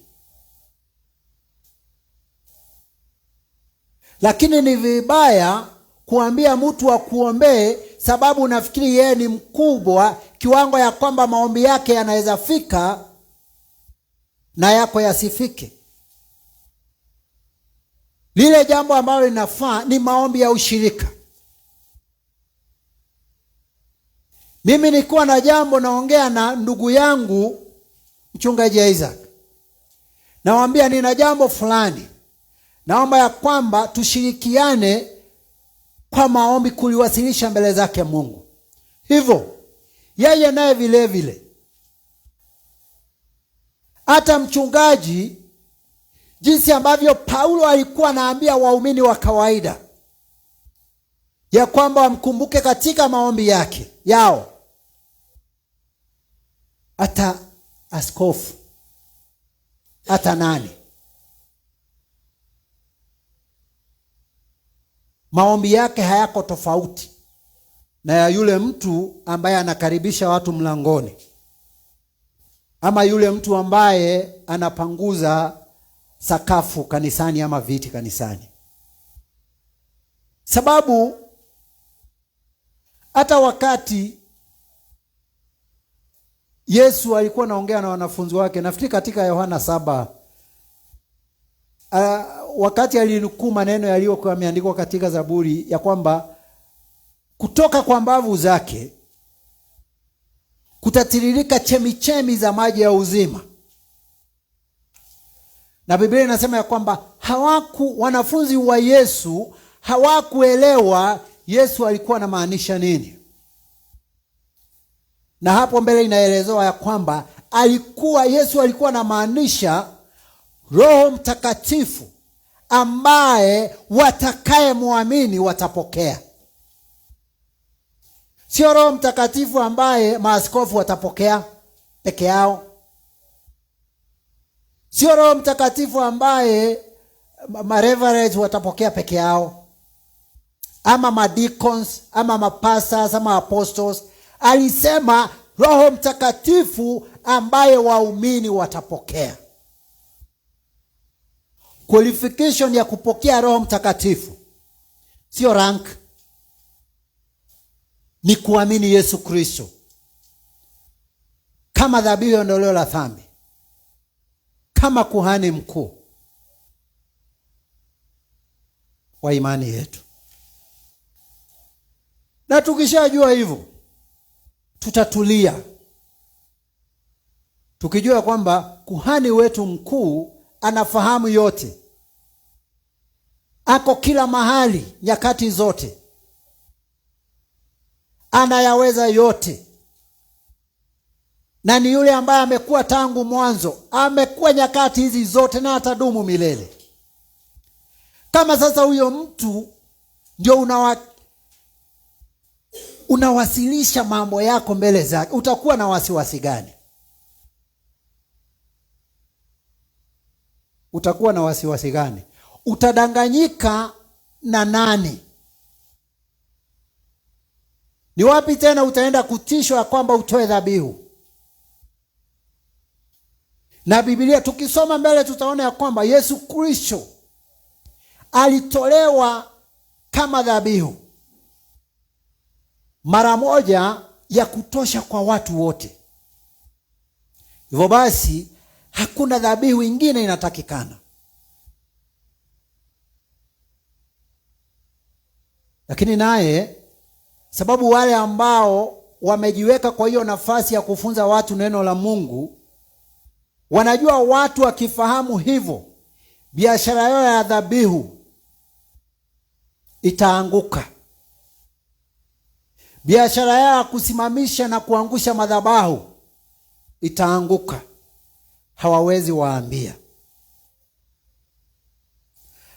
lakini ni vibaya kuambia mtu akuombee sababu unafikiri yeye ni mkubwa kiwango ya kwamba maombi yake yanaweza fika na yako yasifike. Lile jambo ambalo linafaa ni maombi ya ushirika. Mimi nilikuwa na jambo naongea na ndugu yangu mchungaji Isaac. Nawaambia nina jambo fulani, naomba ya kwamba tushirikiane kwa maombi kuliwasilisha mbele zake Mungu. Hivyo yeye naye vile vile, hata mchungaji, jinsi ambavyo Paulo alikuwa anaambia waumini wa kawaida ya kwamba wamkumbuke katika maombi yao, hata askofu, hata nani, maombi yake hayako tofauti na ya yule mtu ambaye anakaribisha watu mlangoni, ama yule mtu ambaye anapanguza sakafu kanisani ama viti kanisani. Sababu hata wakati Yesu alikuwa anaongea na wanafunzi wake, nafikiri katika Yohana 7, wakati alinukuu maneno yaliyokuwa yameandikwa katika Zaburi ya kwamba kutoka kwa mbavu zake kutatiririka chemichemi za maji ya uzima. Na Biblia inasema ya kwamba wanafunzi wa Yesu hawakuelewa Yesu alikuwa anamaanisha nini. Na hapo mbele inaelezewa ya kwamba Yesu alikuwa anamaanisha Roho Mtakatifu ambaye watakaye muamini watapokea. Sio Roho Mtakatifu ambaye maaskofu watapokea peke yao. Sio Roho Mtakatifu ambaye mareverends watapokea peke yao, ama madeacons, ama mapastors, ama apostles. Alisema Roho Mtakatifu ambaye waumini watapokea. Qualification ya kupokea Roho Mtakatifu sio rank, ni kuamini Yesu Kristo kama dhabihu ya ondoleo la dhambi, kama kuhani mkuu wa imani yetu. Na tukishajua hivyo, tutatulia tukijua kwamba kuhani wetu mkuu anafahamu yote, ako kila mahali nyakati zote, anayaweza yote, na ni yule ambaye amekuwa tangu mwanzo, amekuwa nyakati hizi zote, na atadumu milele. Kama sasa huyo mtu ndio unawasilisha mambo yako mbele zake, utakuwa na wasiwasi gani? Utakuwa na wasiwasi gani? Utadanganyika na nani? Ni wapi tena utaenda kutishwa ya kwamba utoe dhabihu? Na Biblia tukisoma mbele tutaona ya kwamba Yesu Kristo alitolewa kama dhabihu mara moja ya kutosha kwa watu wote. Hivyo basi hakuna dhabihu ingine inatakikana. Lakini naye, sababu wale ambao wamejiweka kwa hiyo nafasi ya kufunza watu neno la Mungu, wanajua watu wakifahamu hivyo, biashara yao ya dhabihu itaanguka. Biashara yao ya kusimamisha na kuangusha madhabahu itaanguka. Hawawezi waambia.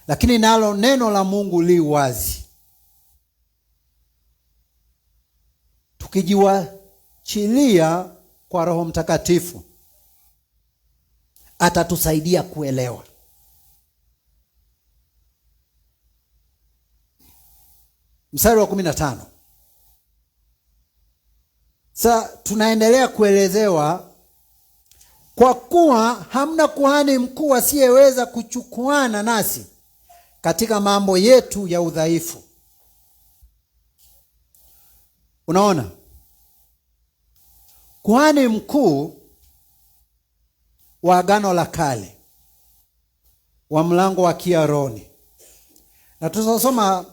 Lakini nalo neno la Mungu li wazi. Tukijiwachilia kwa Roho Mtakatifu, atatusaidia kuelewa. Mstari wa 15. Tunaendelea kuelezewa, kwa kuwa hamna kuhani mkuu asiyeweza kuchukuana nasi katika mambo yetu ya udhaifu. Unaona, kuhani mkuu wa Agano la Kale wa mlango wa Kiaroni, na tutasoma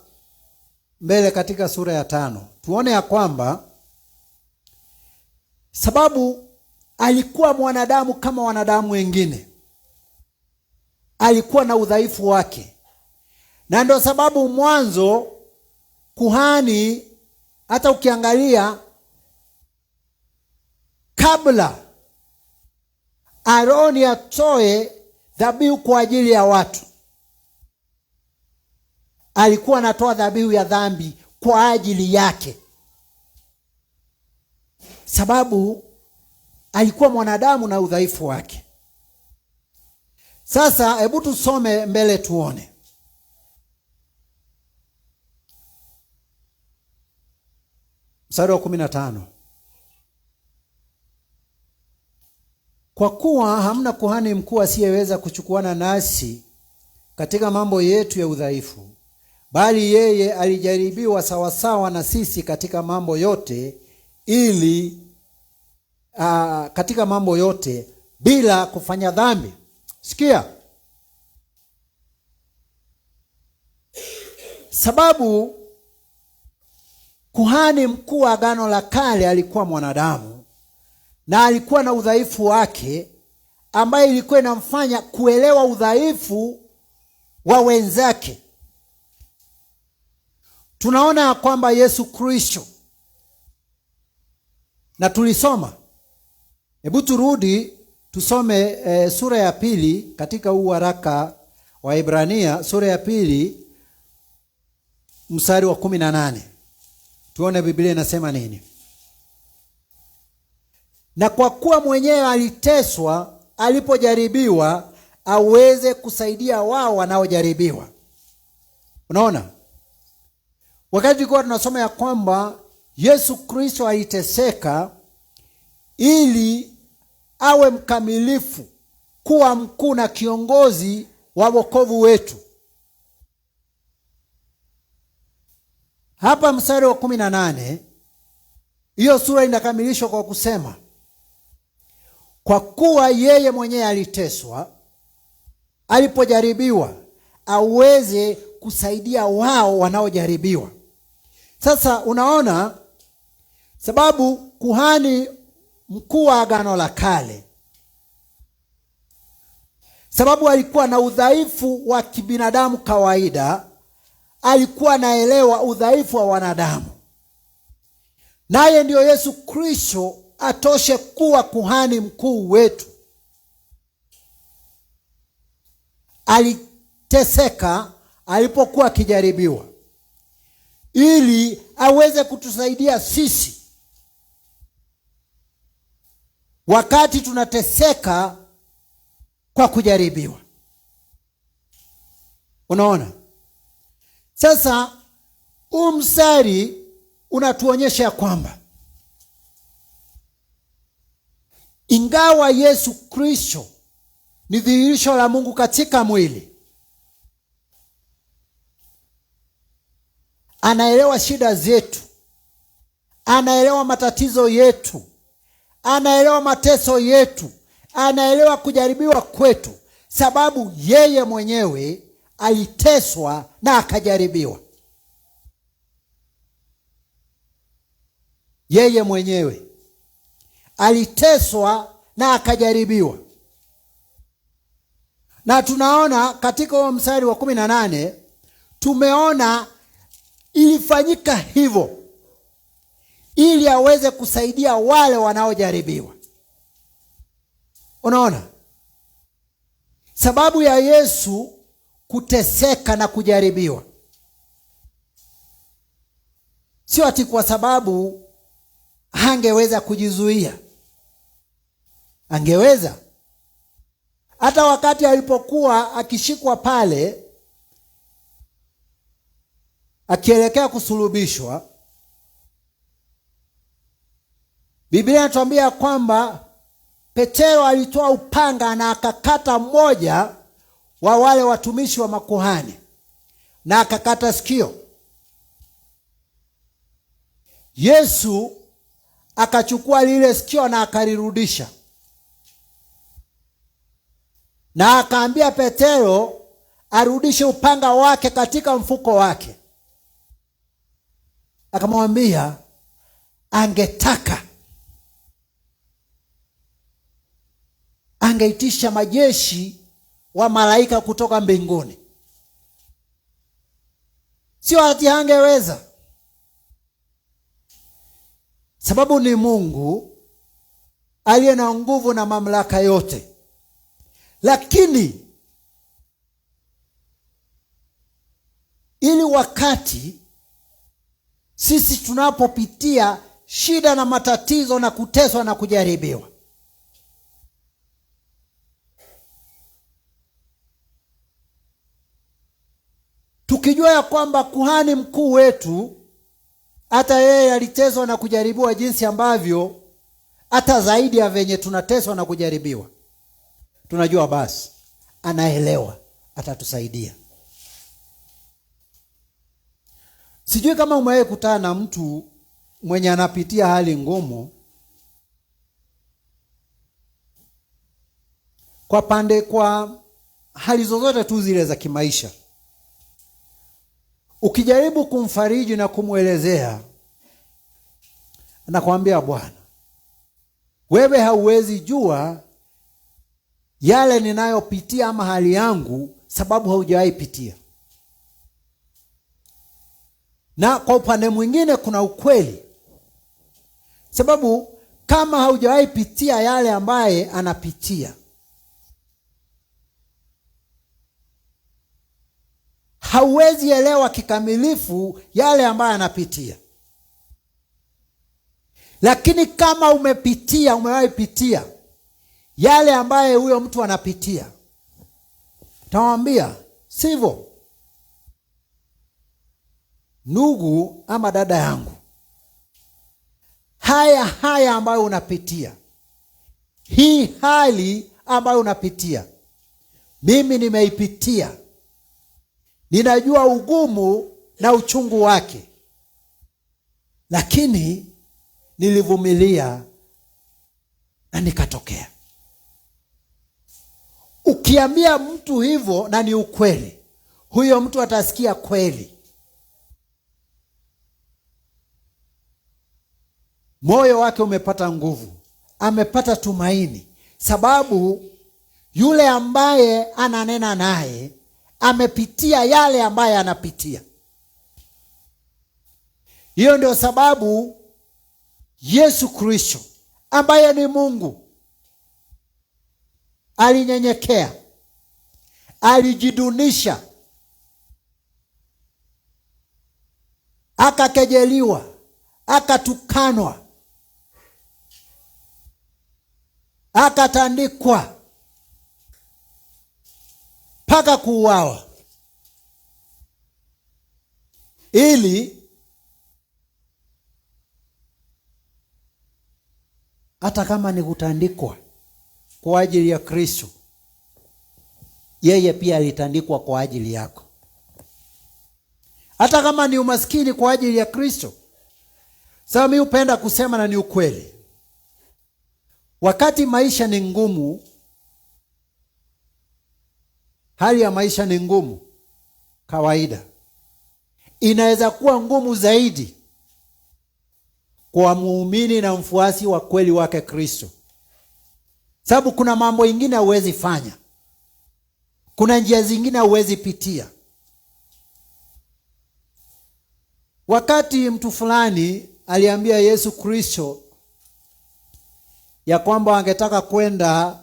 mbele katika sura ya 5 tuone ya kwamba sababu alikuwa mwanadamu kama wanadamu wengine, alikuwa na udhaifu wake, na ndio sababu mwanzo kuhani, hata ukiangalia kabla Aroni atoe dhabihu kwa ajili ya watu, alikuwa anatoa dhabihu ya dhambi kwa ajili yake, sababu alikuwa mwanadamu na udhaifu wake. Sasa hebu tusome mbele tuone. Mstari wa 15. Kwa kuwa hamna kuhani mkuu asiyeweza kuchukuana nasi katika mambo yetu ya udhaifu, bali yeye alijaribiwa sawasawa na sisi katika mambo yote, ili katika mambo yote bila kufanya dhambi. Sikia, sababu kuhani mkuu wa Agano la Kale alikuwa mwanadamu na alikuwa na udhaifu wake, ambaye ilikuwa inamfanya kuelewa udhaifu wa wenzake. Tunaona kwamba Yesu Kristo, na tulisoma, hebu turudi tusome sura ya 2 katika huu waraka wa Ibrania, sura ya 2 mstari wa 18. Tuone Biblia inasema nini. Na kwa kuwa mwenyewe aliteswa alipojaribiwa, aweze kusaidia wao wanaojaribiwa. Unaona, wakati tulikuwa tunasoma ya kwamba Yesu Kristo aliteseka ili awe mkamilifu, kuwa mkuu na kiongozi wa wokovu wetu. Hapa mstari wa 18, hiyo sura inakamilishwa kwa kusema, kwa kuwa yeye mwenyewe aliteswa alipojaribiwa, aweze kusaidia wao wanaojaribiwa. Sasa unaona, sababu kuhani mkuu wa Agano la Kale, sababu alikuwa na udhaifu wa kibinadamu kawaida, alikuwa anaelewa udhaifu wa wanadamu, naye ndio Yesu Kristo atoshe kuwa kuhani mkuu wetu. Aliteseka alipokuwa akijaribiwa ili aweze kutusaidia sisi wakati tunateseka kwa kujaribiwa. Unaona? Sasa mstari unatuonyesha kwamba ingawa Yesu Kristo ni dhihirisho la Mungu katika mwili, anaelewa shida zetu, anaelewa matatizo yetu, anaelewa mateso yetu, anaelewa kujaribiwa kwetu, sababu yeye mwenyewe aliteswa na akajaribiwa. Yeye mwenyewe aliteswa na akajaribiwa. Na tunaona katika huo mstari wa 18, tumeona ilifanyika hivyo ili aweze kusaidia wale wanaojaribiwa. Unaona? Sababu ya Yesu kuteseka na kujaribiwa sio ati kwa sababu hangeweza kujizuia. Angeweza. Hata wakati alipokuwa akishikwa pale akielekea kusulubishwa, Biblia inatuambia kwamba Petero alitoa upanga na akakata mmoja wa wale watumishi wa makuhani na akakata sikio. Yesu akachukua lile sikio na akalirudisha, na akaambia Petero arudishe upanga wake katika mfuko wake. Akamwambia angetaka angeitisha majeshi wa malaika kutoka mbinguni. Sio ati hangeweza, sababu ni Mungu aliye na nguvu na mamlaka yote. Lakini ili wakati sisi tunapopitia shida na matatizo na kuteswa na kujaribiwa, tukijua ya kwamba kuhani mkuu wetu hata yeye aliteswa na kujaribiwa jinsi ambavyo hata zaidi ya venye tunateswa na kujaribiwa, tunajua basi anaelewa, atatusaidia. Sijui kama umewahi kutana na mtu mwenye anapitia hali ngumu kwa hali zozote tu zile za kimaisha. Ukijaribu kumfariji na kumwelezea, anakuambia bwana, wewe hauwezi jua yale ninayopitia ama hali yangu, sababu haujawahi pitia. Na kwa upande mwingine kuna ukweli, sababu kama haujawahi pitia yale ambaye anapitia, hauwezi elewa kikamilifu yale ambaye anapitia. Lakini kama umewahi pitia yale ambaye huyo mtu anapitia, tamwambia sivyo, ndugu ama dada yangu, haya ambayo unapitia, hii hali ambayo unapitia, mimi nimeipitia, ninajua ugumu na uchungu wake, lakini nilivumilia na nikatokea. Ukiambia mtu hivyo na ni ukweli, huyo mtu atasikia kweli. Moyo wake umepata nguvu, amepata tumaini, sababu yule ambaye ananena naye amepitia yale ambaye anapitia. Hiyo ndio sababu Yesu Kristo ambaye ni Mungu alinyenyekea, alijidunisha, akakejeliwa, akatukanwa, akatandikwa mpaka kuuawa, ili hata kama ni kutandikwa kwa ajili ya Kristo, yeye pia alitandikwa kwa ajili yako. Hata kama ni umaskini kwa ajili ya Kristo. Sasa mimi hupenda kusema na ni ukweli, wakati maisha ni ngumu, hali ya maisha ni ngumu kawaida, inaweza kuwa ngumu zaidi kwa muumini na mfuasi wa kweli wake Kristo, sababu kuna mambo ingine huwezi fanya, kuna njia zingine huwezi pitia. Wakati mtu fulani aliambia Yesu Kristo ya kwamba angetaka kwenda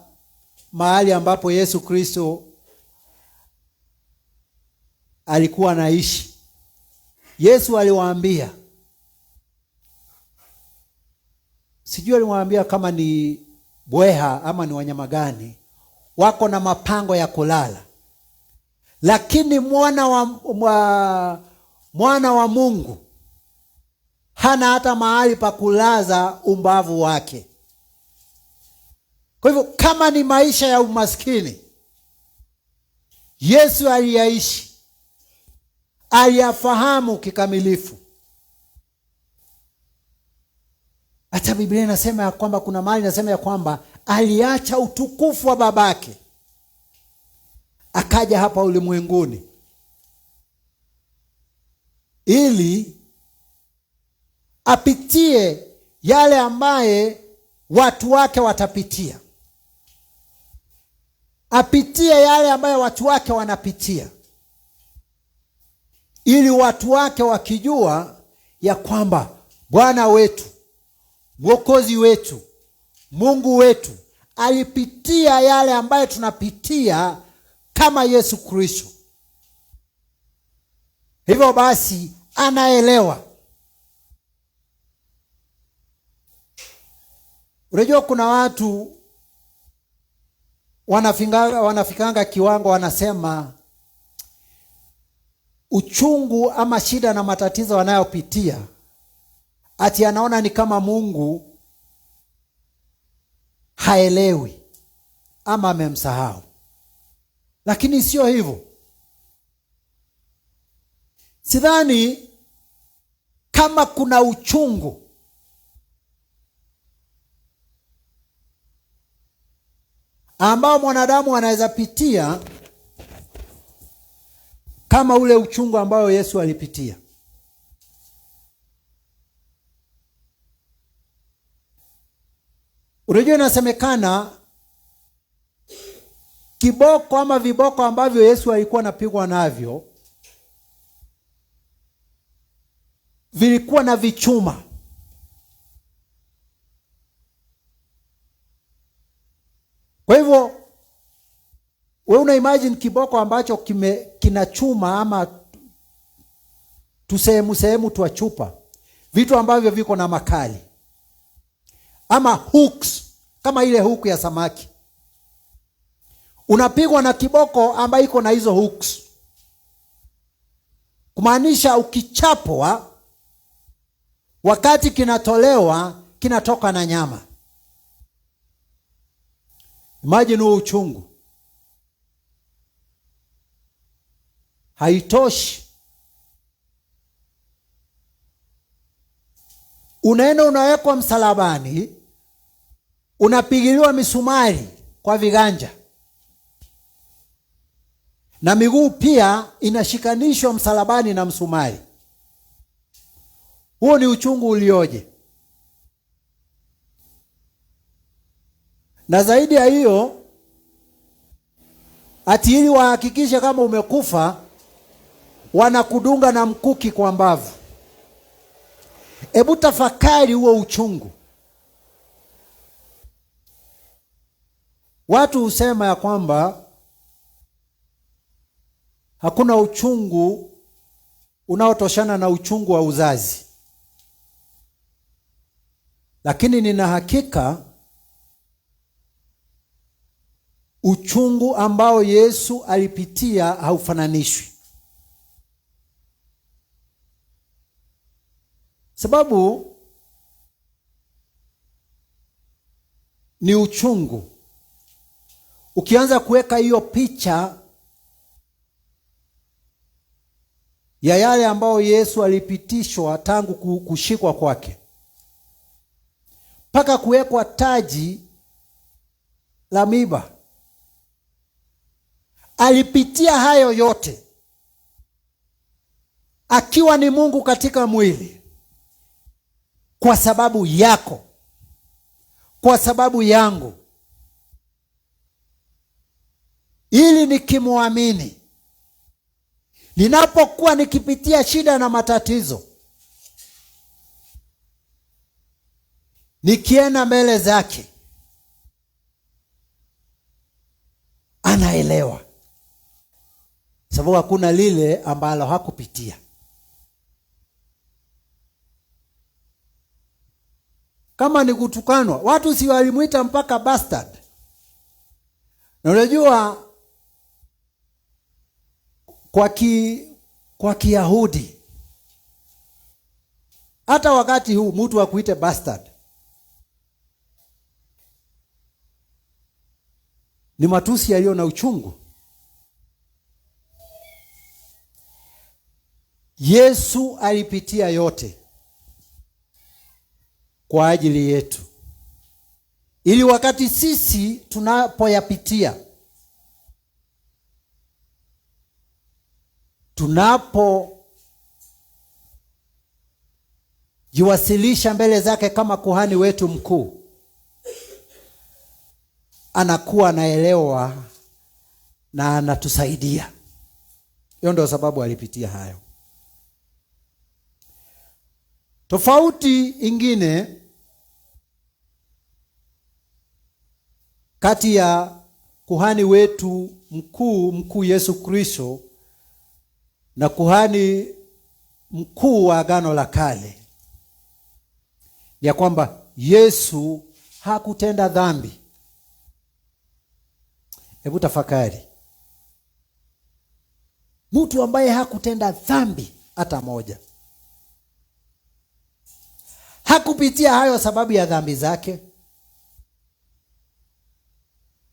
mahali ambapo Yesu Kristo alikuwa anaishi, Yesu aliwaambia, sijui alimwambia kama ni bweha ama ni wanyama gani, wako na mapango ya kulala, lakini mwana wa Mungu hana hata mahali pa kulaza umbavu wake. Kwa hivyo kama ni maisha ya umaskini, Yesu aliyaishi, aliyafahamu kikamilifu. Hata Biblia inasema ya kwamba, kuna mahali inasema ya kwamba aliacha utukufu wa babake, akaja hapa ulimwenguni ili apitie yale ambaye watu wake watapitia, apitie yale ambayo watu wake wanapitia, ili watu wake wakijua ya kwamba Bwana wetu, Mwokozi wetu, Mungu wetu alipitia yale ambayo tunapitia kama Yesu Kristo. Hivyo basi anaelewa. Unajua kuna watu wanafikanga kiwango, wanasema uchungu ama shida na matatizo wanayopitia, ati anaona ni kama Mungu haelewi ama amemsahau. Lakini sio hivyo. Sidhani kama kuna uchungu ambao mwanadamu anaweza pitia kama ule uchungu ambao Yesu alipitia. Unajua, inasemekana kiboko ama viboko ambavyo Yesu alikuwa anapigwa navyo vilikuwa na vichuma. Kwa hivyo wewe una imagine kiboko ambacho kina chuma ama sehemu twa chupa, vitu ambavyo viko na makali, ama hooks, kama ile hook ya samaki. Unapigwa na kiboko ambayo iko na hizo hooks, kumaanisha ukichapwa, wakati kinatolewa kinatoka na nyama. Imagine huo uchungu. Haitoshi, unaenda unawekwa msalabani, unapigiliwa misumari kwa viganja, na miguu pia inashikanishwa msalabani na msumari. Huo ni uchungu ulioje! Na zaidi ya hiyo, ati ili wahakikishe kama umekufa, wanakudunga na mkuki kwa mbavu. Hebu tafakari huo uchungu. Watu husema ya kwamba hakuna uchungu unaotoshana na uchungu wa uzazi, lakini nina hakika uchungu ambao Yesu alipitia haufananishwi. Sababu ni uchungu. Ukianza kuweka hiyo picha ya yale ambayo Yesu alipitishwa tangu kushikwa kwake mpaka kuwekwa taji la miba, alipitia hayo yote akiwa ni Mungu katika mwili, kwa sababu yako, kwa sababu yangu, ili nikimwamini, ninapokuwa nikipitia shida na matatizo, nikienda mbele zake, anaelewa, sababu hakuna lile ambalo hakupitia. Kama ni kutukanwa, watu si walimuita mpaka bastard. Na unajua kwa Kiyahudi Hata wakati huu mtu akuite bastard ni matusi yaliyo na uchungu. Yesu alipitia yote kwa ajili yetu, ili wakati sisi tunapoyapitia, tunapojiwasilisha mbele zake kama kuhani wetu mkuu, anakuwa anaelewa na anatusaidia. Hiyo ndio sababu alipitia hayo. Tofauti ingine kati ya kuhani wetu mkuu Yesu Kristo na kuhani mkuu wa Agano la Kale ya kwamba Yesu hakutenda dhambi. Hebu tafakari. Mtu ambaye hakutenda dhambi hata moja. Hakupitia hayo sababu ya dhambi zake.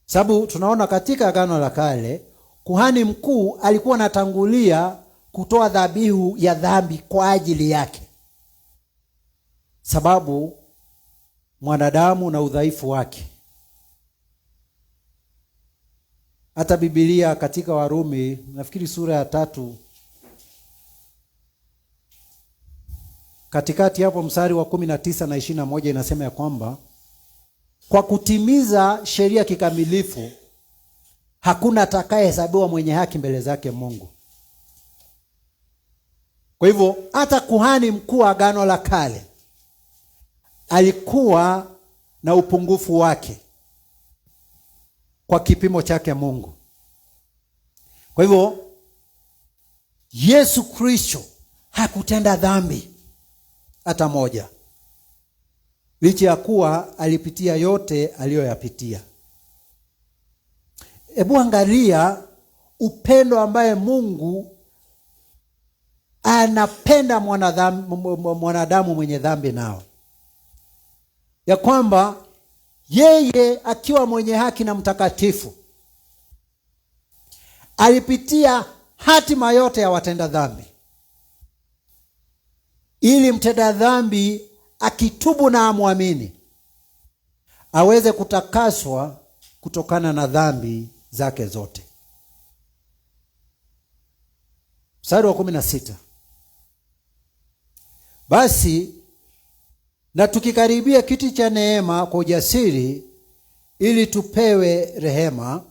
Sababu tunaona katika Agano la Kale kuhani mkuu alikuwa anatangulia kutoa dhabihu ya dhambi kwa ajili yake, sababu mwanadamu na udhaifu wake. Hata Biblia katika Warumi, nafikiri sura ya 3, katikati hapo mstari wa 19 na 21 inasema ya kwamba kwa kutimiza sheria kikamilifu hakuna atakayehesabiwa mwenye haki mbele zake Mungu. Kwa hivyo hata kuhani mkuu wa Agano la Kale alikuwa na upungufu wake kwa kipimo chake Mungu. Kwa hivyo Yesu Kristo hakutenda dhambi hata moja, licha ya kuwa alipitia yote aliyoyapitia. Hebu angalia upendo ambaye Mungu anapenda mwanadamu mwenye dhambi nao, ya kwamba yeye akiwa mwenye haki na mtakatifu alipitia hatima yote ya watenda dhambi, ili mtenda dhambi akitubu na amwamini aweze kutakaswa kutokana na dhambi zake zote. Mstari wa 16. Basi na tukikaribia kiti cha neema kwa ujasiri, ili tupewe rehema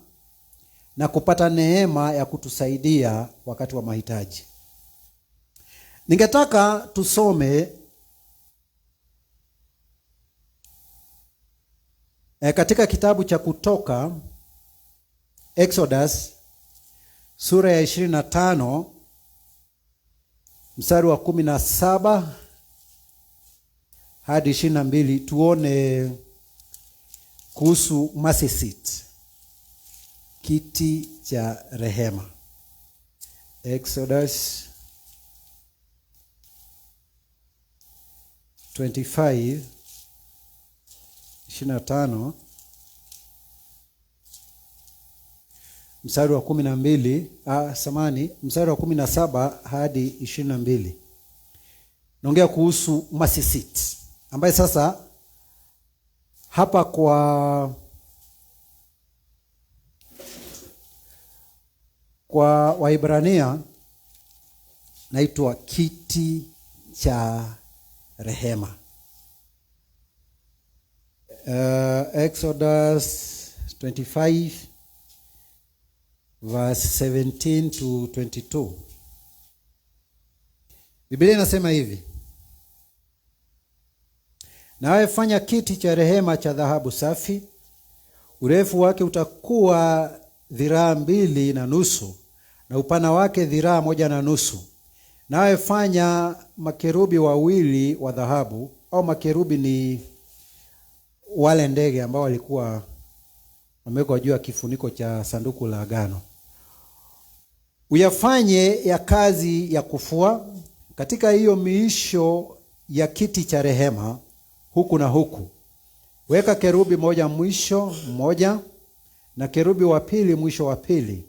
na kupata neema ya kutusaidia wakati wa mahitaji. Ningetaka tusome katika kitabu cha Kutoka, Exodus sura ya 25 mstari wa 17 hadi 22, tuone kuhusu mercy seat, kiti cha rehema. Exodus 25 25 mstari wa 12, mstari wa 17 hadi 22. Naongea kuhusu mercy seat, ambaye sasa hapa kwa Waibrania naitwa kiti cha rehema. Exodus 25 verse 17 to 22. Biblia inasema hivi: nawe fanya kiti cha rehema cha dhahabu safi, urefu wake utakuwa dhiraa 2.5 na upana wake dhiraa 1.5. Nawe fanya makerubi 2 wa dhahabu, au makerubi ni wale ndege ambao walikuwa wamewekwa juu ya kifuniko cha sanduku la agano. Uyafanye ya kazi ya kufua katika hiyo miisho ya kiti cha rehema huku na huku. Weka kerubi moja mwisho mmoja na kerubi wa pili mwisho wa pili.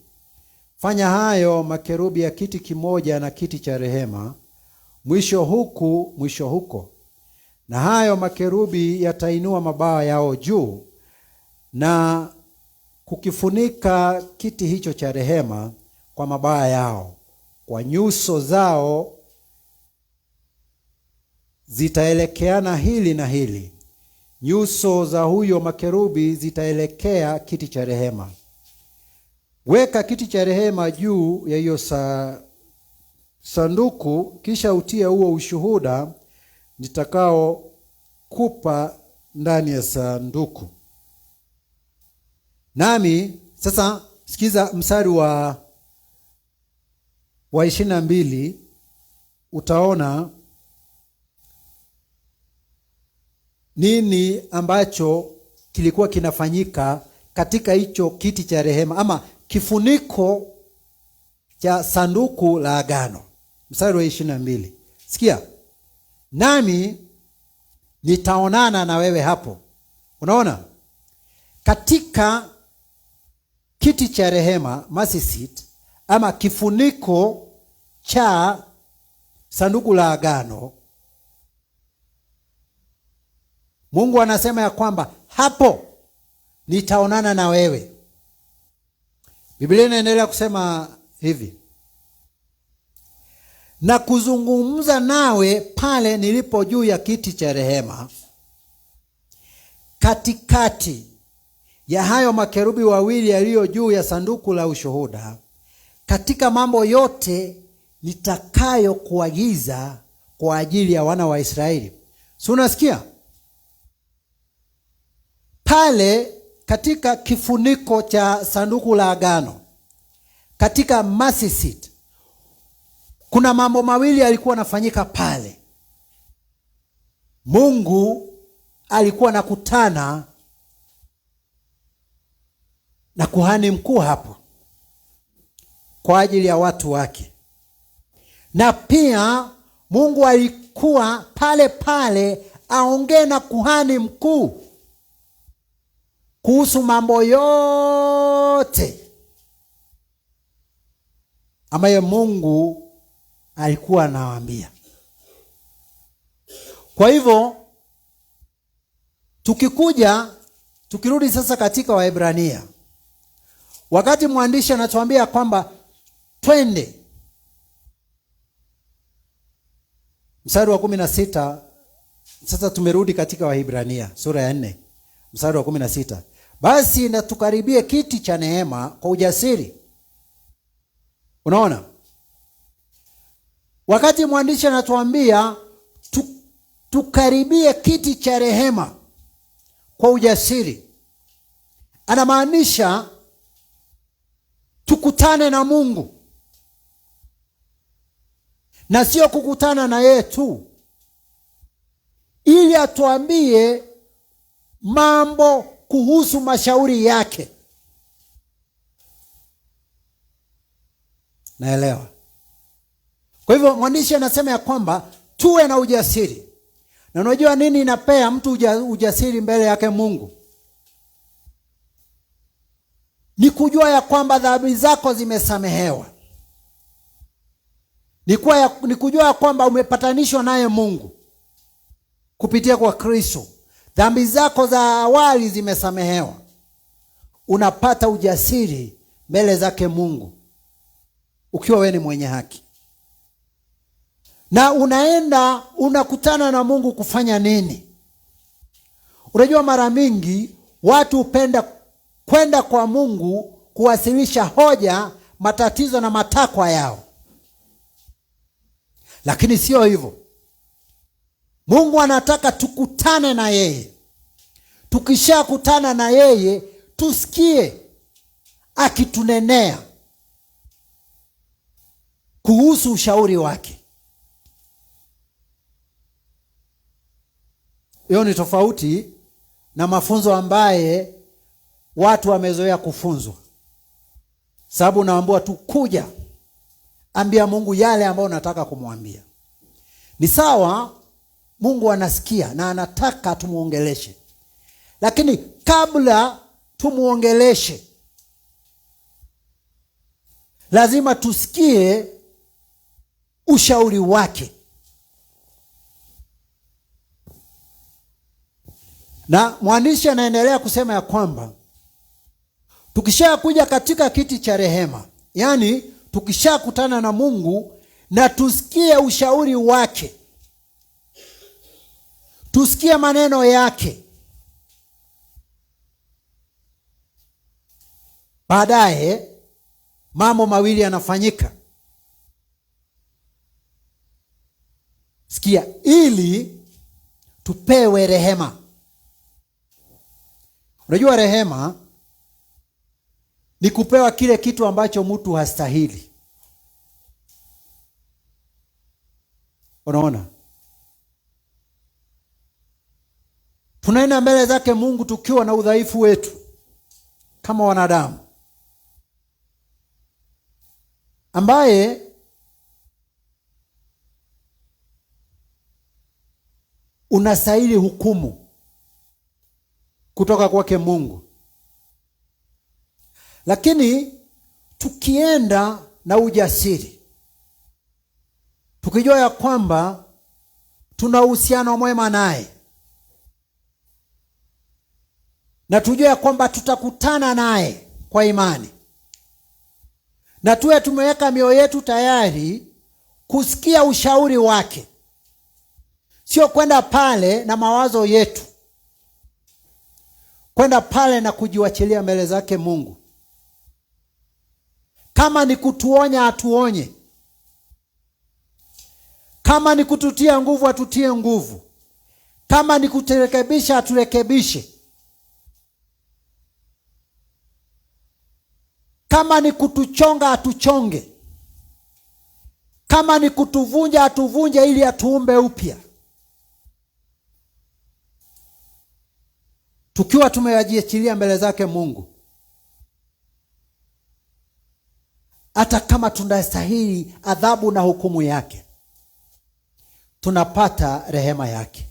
Fanya hayo makerubi ya kiti kimoja na kiti cha rehema, mwisho huku mwisho huko. Na hayo makerubi yatainua mabawa yao juu na kukifunika kiti hicho cha rehema kwa mabawa yao. Kwa nyuso zao zitaelekeana hili na hili. Nyuso za huyo makerubi zitaelekea kiti cha rehema. Weka kiti cha rehema juu ya hiyo sanduku, kisha utie huo ushuhuda nitakao kupa ndani ya sanduku. Nami sasa sikiza mstari wa 22, utaona nini ambacho kilikuwa kinafanyika katika hicho kiti cha rehema ama kifuniko cha sanduku la agano. Mstari wa 22. Sikia. Nami nitaonana na wewe hapo. Unaona? Katika kiti cha rehema, mercy seat, ama kifuniko cha sanduku la agano, Mungu anasema ya kwamba hapo nitaonana na wewe. Biblia inaendelea kusema hivi: na kuzungumza nawe pale nilipo juu ya kiti cha rehema, katikati ya hayo makerubi wawili yaliyo juu ya sanduku la ushuhuda, katika mambo yote nitakayo kuagiza kwa ajili ya wana wa Israeli. Si unasikia? Pale katika kifuniko cha sanduku la agano, katika mercy seat, kuna mambo mawili yalikuwa yanafanyika pale. Mungu alikuwa anakutana na kuhani mkuu hapo kwa ajili ya watu wake. Na pia Mungu alikuwa pale pale aongee na kuhani mkuu kuhusu mambo yote ambayo Mungu alikuwa anawaambia. Kwa hivyo tukirudi sasa katika Waebrania, wakati mwandishi anatuambia kwamba twende, mstari wa 16, sasa tumerudi katika Waebrania sura ya 4 mstari wa 16. Basi na tukaribie kiti cha neema kwa ujasiri. Unaona? Wakati mwandishi anatuambia tukaribie kiti cha rehema kwa ujasiri, anamaanisha tukutane na Mungu, na sio kukutana na yeye tu, ili atuambie mambo kuhusu mashauri yake. Naelewa? Kwa hivyo mwandishi anasema ya kwamba tuwe na ujasiri. Na unajua nini inapea mtu ujasiri mbele yake Mungu? Ni kujua ya kwamba dhambi zako zimesamehewa. Ni kujua ya kwamba umepatanishwa naye Mungu kupitia kwa Kristo. Dhambi zako za awali zimesamehewa. Unapata ujasiri mbele zake Mungu ukiwa wewe ni mwenye haki. Na unakutana na Mungu kufanya nini? Unajua mara mingi watu hupenda kwenda kwa Mungu kuwasilisha hoja, matatizo na matakwa yao. Lakini sio hivyo. Mungu anataka tukutane na yeye. Tukishakutana na yeye, tusikie akitunenea kuhusu ushauri wake. Hiyo ni tofauti na mafunzo ambaye watu wamezoea kufunzwa. Sababu naambiwa tu kuja, ambia Mungu yale ambayo unataka kumwambia. Ni sawa Mungu anasikia na anataka tumuongeleshe. Lakini kabla tumuongeleshe, lazima tusikie ushauri wake. Na mwandishi anaendelea kusema ya kwamba tukishakuja katika kiti cha rehema, yaani tukishakutana na Mungu na tusikie ushauri wake, tusikie maneno yake, baadaye mambo mawili yanafanyika. Sikia, ili tupewe rehema. Unajua rehema ni kupewa kile kitu ambacho mtu hastahili. Unaona? Tunaenda mbele zake Mungu tukiwa na udhaifu wetu kama wanadamu, ambaye unastahili hukumu kutoka kwake Mungu. Lakini tukienda na ujasiri, tukijua ya kwamba tuna uhusiano mwema naye, na tujue ya kwamba tutakutana naye kwa imani, na tuwe tumeweka mioyo yetu tayari kusikia ushauri wake, sio kwenda pale na mawazo yetu, kwenda pale na kujiwachilia mbele zake Mungu. Kama ni kutuonya atuonye, kama ni kututia nguvu atutie nguvu, kama ni kuturekebisha aturekebishe, kama ni kutuchonga atuchonge, kama ni kutuvunja atuvunje ili atuumbe upya. Tukiwa tumewajiachilia mbele zake Mungu, hata kama tunastahili adhabu na hukumu yake, tunapata rehema yake.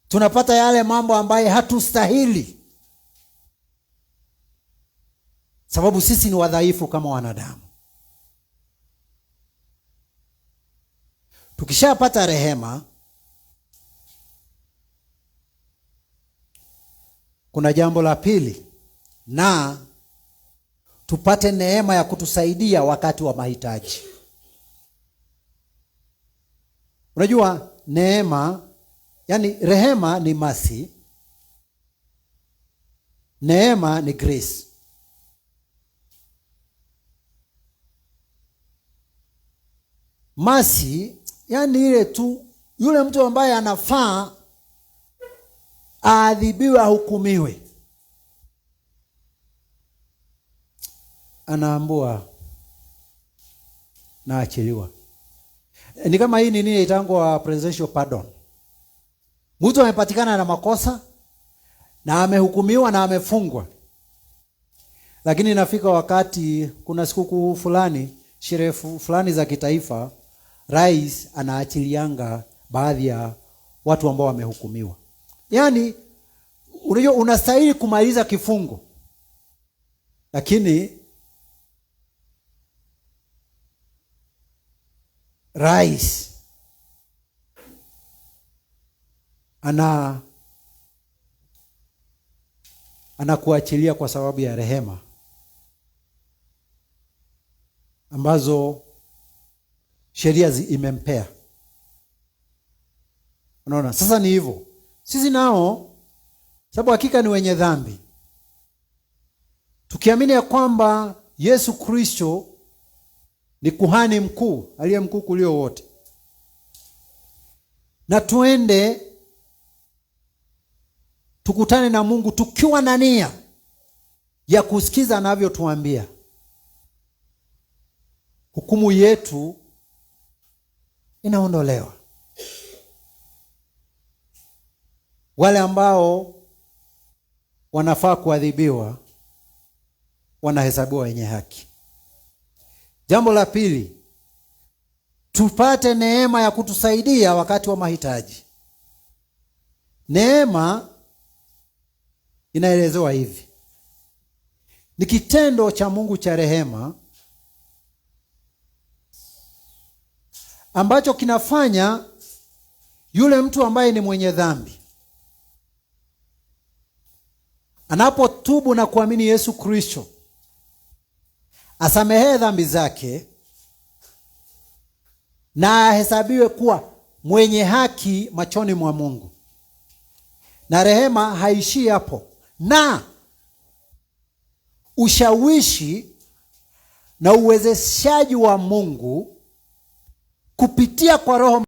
Tunapata yale mambo ambaye hatustahili, sababu sisi ni wadhaifu kama wanadamu. Tukishapata rehema, kuna jambo la pili, na tupate neema ya kutusaidia wakati wa mahitaji. Unajua neema, yani rehema ni mercy, neema ni grace. Mercy yani ile tu yule mtu ambaye anafaa aadhibiwe, ahukumiwe, anaambua na achiliwa. Ni kama hii nini itangwa presidential pardon. Mtu amepatikana na makosa na amehukumiwa na amefungwa, lakini inafika wakati, kuna sikukuu fulani, sherehe fulani za kitaifa, rais anaachilianga baadhi ya watu ambao wamehukumiwa. Yaani unajua unastahili kumaliza kifungo, lakini rais anakuachilia kwa sababu ya rehema ambazo sheria imempea. Unaona, sasa ni hivyo. Sisi nao, sababu hakika ni wenye dhambi, tukiamini ya kwamba Yesu Kristo ni kuhani mkuu, aliye mkuu kuliko wote, na tuende tukutane na Mungu tukiwa na nia ya kusikiza anavyotuambia, hukumu yetu inaondolewa. Wale ambao wanafaa kuadhibiwa wanahesabiwa wenye haki. Jambo la pili, tupate neema ya kutusaidia wakati wa mahitaji. Neema inaelezewa hivi: ni kitendo cha Mungu cha rehema ambacho kinafanya yule mtu ambaye ni mwenye dhambi anapotubu na kuamini Yesu Kristo, asamehe dhambi zake na ahesabiwe kuwa mwenye haki machoni mwa Mungu. Na rehema haishii hapo, na ushawishi na uwezeshaji wa Mungu kupitia kwa Roho